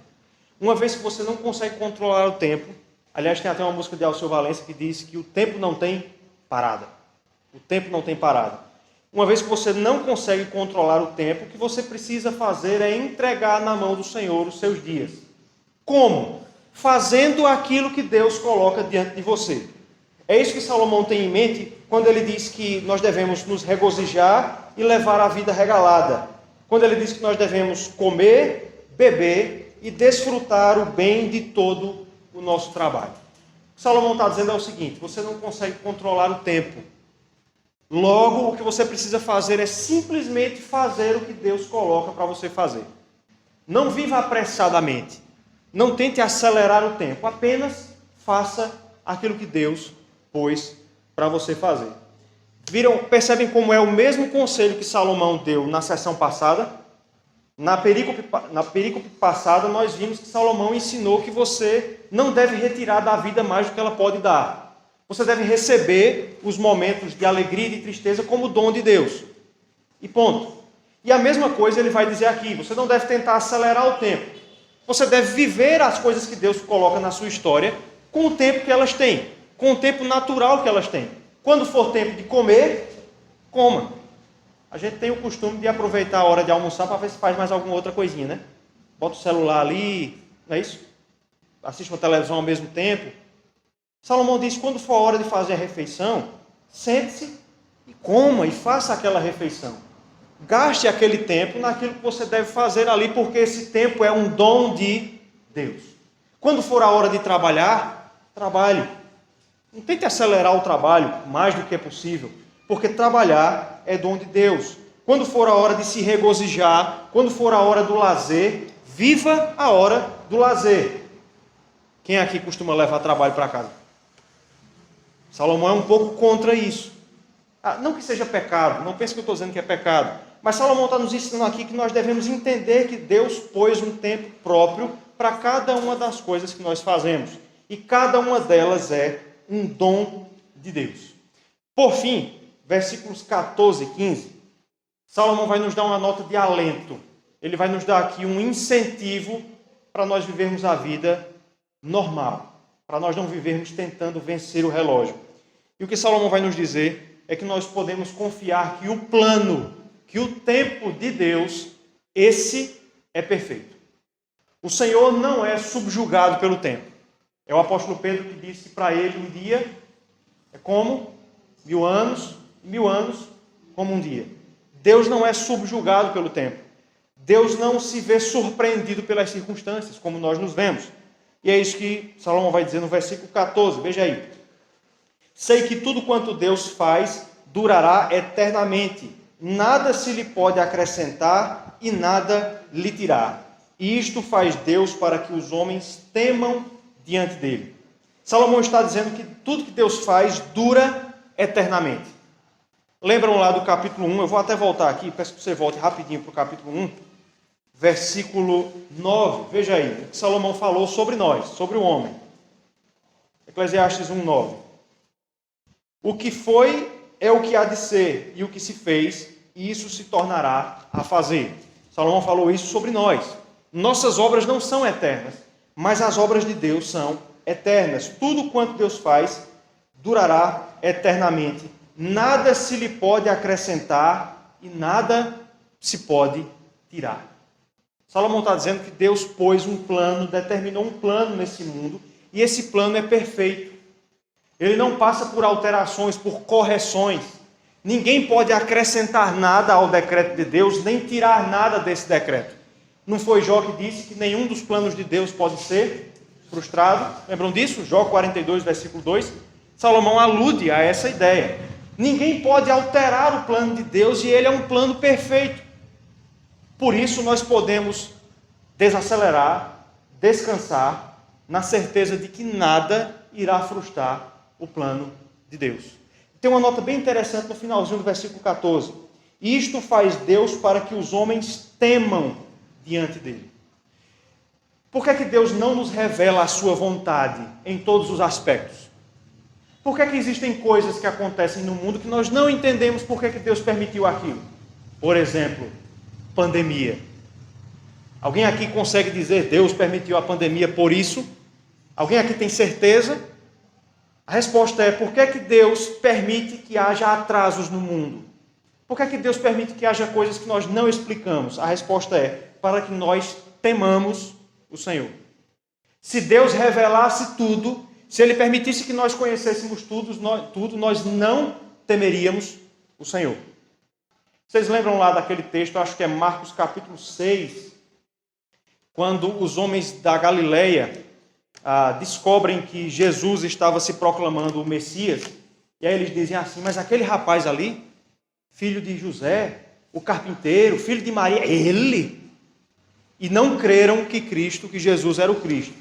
S1: Uma vez que você não consegue controlar o tempo, aliás, tem até uma música de Alceu Valença que diz que o tempo não tem parada. O tempo não tem parada. Uma vez que você não consegue controlar o tempo, o que você precisa fazer é entregar na mão do Senhor os seus dias. Como? Fazendo aquilo que Deus coloca diante de você. É isso que Salomão tem em mente quando ele diz que nós devemos nos regozijar e levar a vida regalada. Quando ele diz que nós devemos comer, beber e desfrutar o bem de todo o nosso trabalho. O que Salomão está dizendo é o seguinte: você não consegue controlar o tempo. Logo, o que você precisa fazer é simplesmente fazer o que Deus coloca para você fazer. Não viva apressadamente. Não tente acelerar o tempo. Apenas faça aquilo que Deus pôs para você fazer. Percebem como é o mesmo conselho que Salomão deu na sessão passada? Na perícope passada, nós vimos que Salomão ensinou que você não deve retirar da vida mais do que ela pode dar. Você deve receber os momentos de alegria e de tristeza como dom de Deus. E ponto. E a mesma coisa ele vai dizer aqui: você não deve tentar acelerar o tempo. Você deve viver as coisas que Deus coloca na sua história com o tempo que elas têm, com o tempo natural que elas têm. Quando for tempo de comer, coma. A gente tem o costume de aproveitar a hora de almoçar para ver se faz mais alguma outra coisinha, né? Bota o celular ali, não é isso? Assiste uma televisão ao mesmo tempo. Salomão diz: quando for a hora de fazer a refeição, sente-se e coma e faça aquela refeição. Gaste aquele tempo naquilo que você deve fazer ali, porque esse tempo é um dom de Deus. Quando for a hora de trabalhar, trabalhe. Não tente acelerar o trabalho mais do que é possível, porque trabalhar é dom de Deus. Quando for a hora de se regozijar, quando for a hora do lazer, viva a hora do lazer. Quem aqui costuma levar trabalho para casa? Salomão é um pouco contra isso. Não que seja pecado, não pense que eu estou dizendo que é pecado, mas Salomão está nos ensinando aqui que nós devemos entender que Deus pôs um tempo próprio para cada uma das coisas que nós fazemos. E cada uma delas é um dom de Deus. Por fim, versículos 14 e 15, Salomão vai nos dar uma nota de alento. Ele vai nos dar aqui um incentivo para nós vivermos a vida normal, para nós não vivermos tentando vencer o relógio. E o que Salomão vai nos dizer é que nós podemos confiar que o plano, que o tempo de Deus, esse é perfeito. O Senhor não é subjugado pelo tempo. É o apóstolo Pedro que disse que para ele um dia é como 1000 anos, e 1000 anos como um dia. Deus não é subjugado pelo tempo. Deus não se vê surpreendido pelas circunstâncias, como nós nos vemos. E é isso que Salomão vai dizer no versículo 14, veja aí. Sei que tudo quanto Deus faz durará eternamente. Nada se lhe pode acrescentar e nada lhe tirar. E isto faz Deus para que os homens temam diante dele. Salomão está dizendo que tudo que Deus faz dura eternamente. Lembram lá do capítulo 1, eu vou até voltar aqui, peço que você volte rapidinho para o capítulo 1, versículo 9. Veja aí, o que Salomão falou sobre nós, sobre o homem. Eclesiastes 1:9. O que foi é o que há de ser, e o que se fez, e isso se tornará a fazer. Salomão falou isso sobre nós. Nossas obras não são eternas, mas as obras de Deus são eternas. Tudo quanto Deus faz durará eternamente. Nada se lhe pode acrescentar e nada se pode tirar. Salomão está dizendo que Deus pôs um plano, determinou um plano nesse mundo, e esse plano é perfeito. Ele não passa por alterações, por correções. Ninguém pode acrescentar nada ao decreto de Deus, nem tirar nada desse decreto. Não foi Jó que disse que nenhum dos planos de Deus pode ser frustrado? Lembram disso? Jó 42, versículo 2. Salomão alude a essa ideia. Ninguém pode alterar o plano de Deus e ele é um plano perfeito. Por isso nós podemos desacelerar, descansar, na certeza de que nada irá frustrar o plano de Deus. Tem uma nota bem interessante no finalzinho do versículo 14. Isto faz Deus para que os homens temam diante dele. Por que é que Deus não nos revela a sua vontade em todos os aspectos? Por que é que existem coisas que acontecem no mundo que nós não entendemos por que é que Deus permitiu aquilo? Por exemplo, pandemia. Alguém aqui consegue dizer Deus permitiu a pandemia por isso? Alguém aqui tem certeza? A resposta é: por que é que Deus permite que haja atrasos no mundo? Por que é que Deus permite que haja coisas que nós não explicamos? A resposta é: para que nós temamos o Senhor. Se Deus revelasse tudo, se Ele permitisse que nós conhecêssemos tudo, nós não temeríamos o Senhor. Vocês lembram lá daquele texto, acho que é Marcos capítulo 6, quando os homens da Galileia descobrem que Jesus estava se proclamando o Messias, e aí eles dizem assim: mas aquele rapaz ali, filho de José, o carpinteiro, filho de Maria, ele? E não creram que Jesus era o Cristo.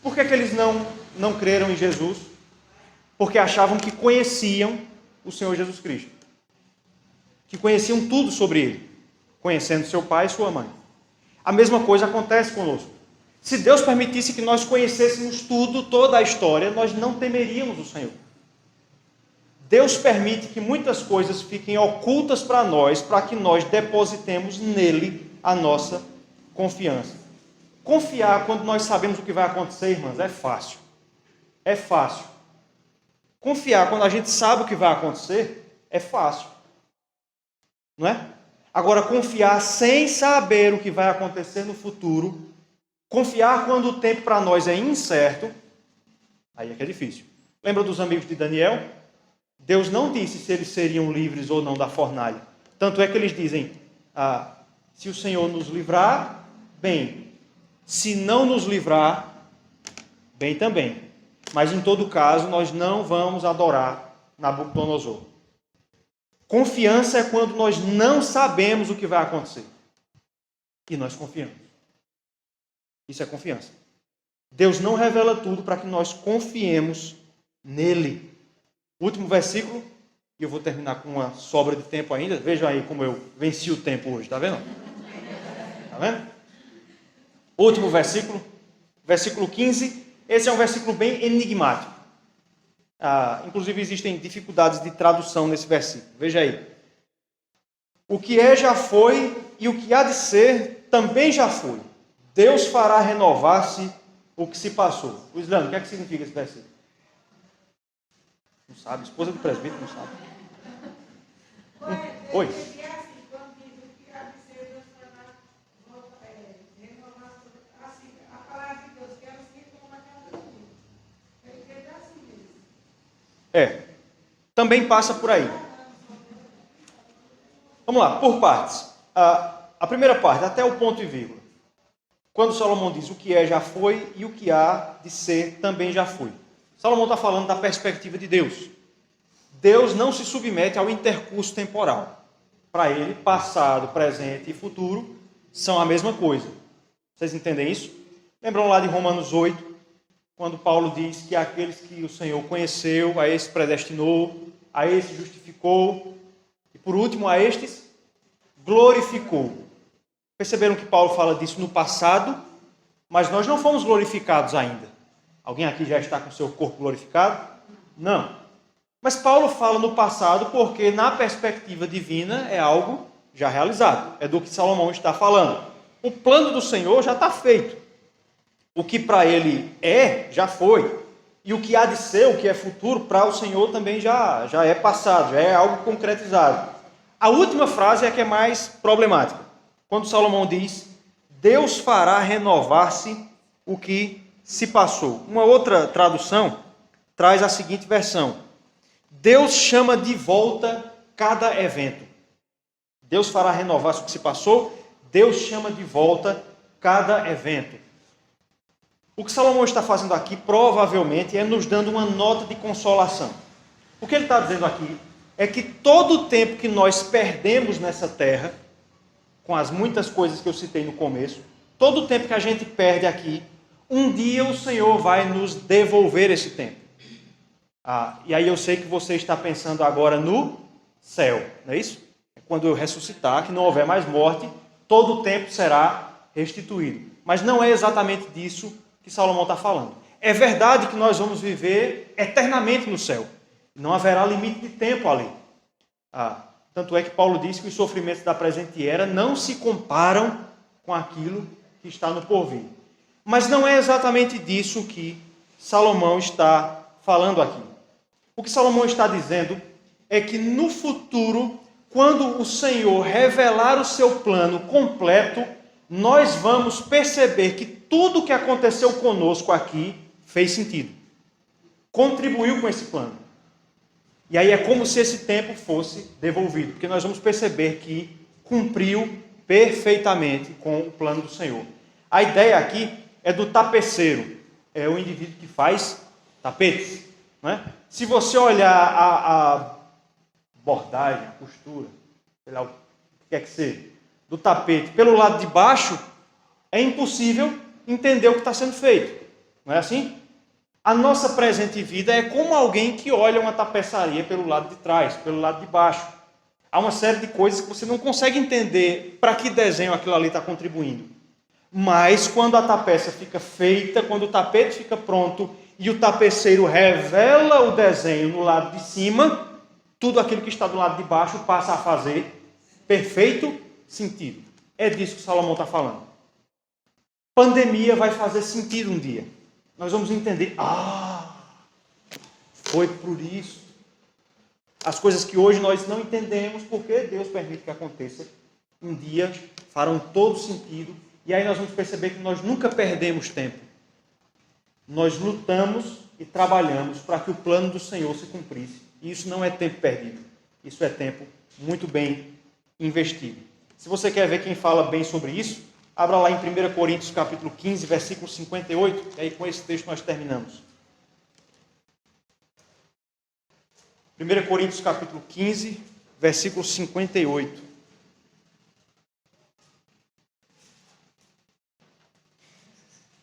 S1: Por que eles não creram em Jesus? Porque achavam que conheciam o Senhor Jesus Cristo. Que conheciam tudo sobre Ele, conhecendo seu pai e sua mãe. A mesma coisa acontece conosco. Se Deus permitisse que nós conhecêssemos tudo, toda a história, nós não temeríamos o Senhor. Deus permite que muitas coisas fiquem ocultas para nós, para que nós depositemos nele a nossa confiança. Confiar quando nós sabemos o que vai acontecer, irmãs, é fácil. É fácil. Confiar quando a gente sabe o que vai acontecer, é fácil. Não é? Agora, confiar sem saber o que vai acontecer no futuro, confiar quando o tempo para nós é incerto, aí é que é difícil. Lembra dos amigos de Daniel? Deus não disse se eles seriam livres ou não da fornalha. Tanto é que eles dizem: se o Senhor nos livrar, bem. Se não nos livrar, bem também. Mas em todo caso, nós não vamos adorar Nabucodonosor. Confiança é quando nós não sabemos o que vai acontecer. E nós confiamos. Isso é confiança. Deus não revela tudo para que nós confiemos nele. Último versículo, e eu vou terminar com uma sobra de tempo ainda. Vejam aí como eu venci o tempo hoje, está vendo? Está vendo? Último versículo, versículo 15. Esse é um versículo bem enigmático. Inclusive existem dificuldades de tradução nesse versículo. Veja aí. O que é já foi, e o que há de ser também já foi. Deus fará renovar-se o que se passou. O Islã, o que é que significa esse versículo? Não sabe? Esposa do presbítero não sabe. Oi. Também passa por aí. Vamos lá, por partes. A primeira parte, até o ponto e vírgula. Quando Salomão diz o que é já foi e o que há de ser também já foi. Salomão está falando da perspectiva de Deus. Deus não se submete ao intercurso temporal. Para ele, passado, presente e futuro são a mesma coisa. Vocês entendem isso? Lembram lá de Romanos 8, quando Paulo diz que aqueles que o Senhor conheceu, a estes predestinou, a estes justificou, e por último a estes glorificou. Perceberam que Paulo fala disso no passado, mas nós não fomos glorificados ainda. Alguém aqui já está com seu corpo glorificado? Não. Mas Paulo fala no passado porque, na perspectiva divina, é algo já realizado. É do que Salomão está falando. O plano do Senhor já está feito. O que para ele é, já foi. E o que há de ser, o que é futuro, para o Senhor também já é passado, já é algo concretizado. A última frase é a que é mais problemática. Quando Salomão diz, Deus fará renovar-se o que se passou. Uma outra tradução traz a seguinte versão. Deus chama de volta cada evento. Deus fará renovar-se o que se passou. Deus chama de volta cada evento. O que Salomão está fazendo aqui, provavelmente, é nos dando uma nota de consolação. O que ele está dizendo aqui é que todo o tempo que nós perdemos nessa terra, com as muitas coisas que eu citei no começo, todo o tempo que a gente perde aqui, um dia o Senhor vai nos devolver esse tempo. E aí eu sei que você está pensando agora no céu, não é isso? É quando eu ressuscitar, que não houver mais morte, todo o tempo será restituído. Mas não é exatamente disso que Salomão está falando. É verdade que nós vamos viver eternamente no céu. Não haverá limite de tempo ali. Tanto é que Paulo diz que os sofrimentos da presente era não se comparam com aquilo que está no porvir. Mas não é exatamente disso que Salomão está falando aqui. O que Salomão está dizendo é que no futuro, quando o Senhor revelar o seu plano completo, nós vamos perceber que tudo o que aconteceu conosco aqui fez sentido. Contribuiu com esse plano. E aí é como se esse tempo fosse devolvido, porque nós vamos perceber que cumpriu perfeitamente com o plano do Senhor. A ideia aqui é do tapeceiro, é o indivíduo que faz tapetes, né? Se você olhar a bordagem, a costura, sei lá o que quer que seja, do tapete pelo lado de baixo, é impossível entender o que está sendo feito. Não é assim? A nossa presente vida é como alguém que olha uma tapeçaria pelo lado de trás, pelo lado de baixo. Há uma série de coisas que você não consegue entender para que desenho aquilo ali está contribuindo. Mas quando a tapeça fica feita, quando o tapete fica pronto e o tapeceiro revela o desenho no lado de cima, tudo aquilo que está do lado de baixo passa a fazer perfeito sentido. É disso que Salomão está falando. Pandemia vai fazer sentido um dia. Nós vamos entender, foi por isso. As coisas que hoje nós não entendemos, porque Deus permite que aconteça, um dia farão todo sentido. E aí nós vamos perceber que nós nunca perdemos tempo. Nós lutamos e trabalhamos para que o plano do Senhor se cumprisse. E isso não é tempo perdido. Isso é tempo muito bem investido. Se você quer ver quem fala bem sobre isso, abra lá em 1 Coríntios capítulo 15, versículo 58. E aí com esse texto nós terminamos. 1 Coríntios capítulo 15, versículo 58.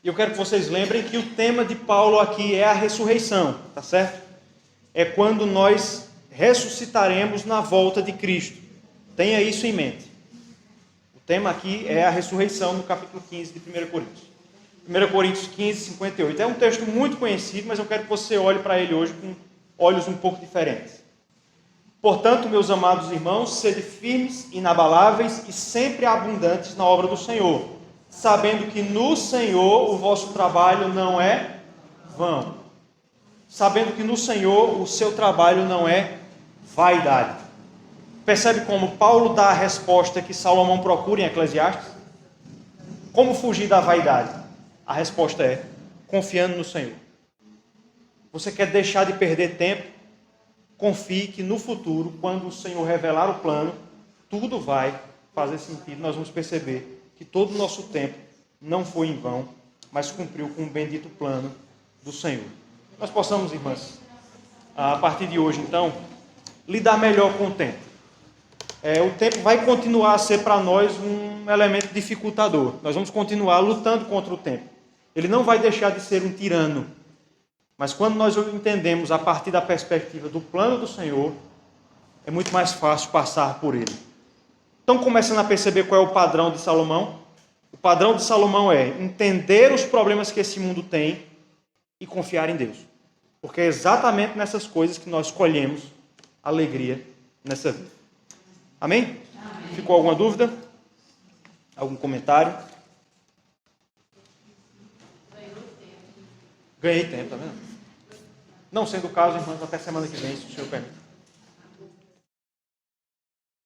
S1: E eu quero que vocês lembrem que o tema de Paulo aqui é a ressurreição, tá certo? É quando nós ressuscitaremos na volta de Cristo. Tenha isso em mente. O tema aqui é a ressurreição no capítulo 15 de 1 Coríntios. 1 Coríntios 15, 58. É um texto muito conhecido, mas eu quero que você olhe para ele hoje com olhos um pouco diferentes. Portanto, meus amados irmãos, sede firmes, inabaláveis e sempre abundantes na obra do Senhor, sabendo que no Senhor o vosso trabalho não é vão. Sabendo que no Senhor o seu trabalho não é vaidade. Percebe como Paulo dá a resposta que Salomão procura em Eclesiastes? Como fugir da vaidade? A resposta é confiando no Senhor. Você quer deixar de perder tempo? Confie que no futuro, quando o Senhor revelar o plano, tudo vai fazer sentido. Nós vamos perceber que todo o nosso tempo não foi em vão, mas cumpriu com o bendito plano do Senhor. Nós possamos, irmãs, a partir de hoje, então, lidar melhor com o tempo? O tempo vai continuar a ser para nós um elemento dificultador. Nós vamos continuar lutando contra o tempo. Ele não vai deixar de ser um tirano. Mas quando nós entendemos a partir da perspectiva do plano do Senhor, é muito mais fácil passar por ele. Estão começando a perceber qual é o padrão de Salomão? O padrão de Salomão é entender os problemas que esse mundo tem e confiar em Deus. Porque é exatamente nessas coisas que nós escolhemos alegria nessa vida. Amém? Amém. Ficou alguma dúvida? Algum comentário? Ganhei tempo, tá vendo? Não sendo o caso, irmãos, até semana que vem, se o Senhor permite.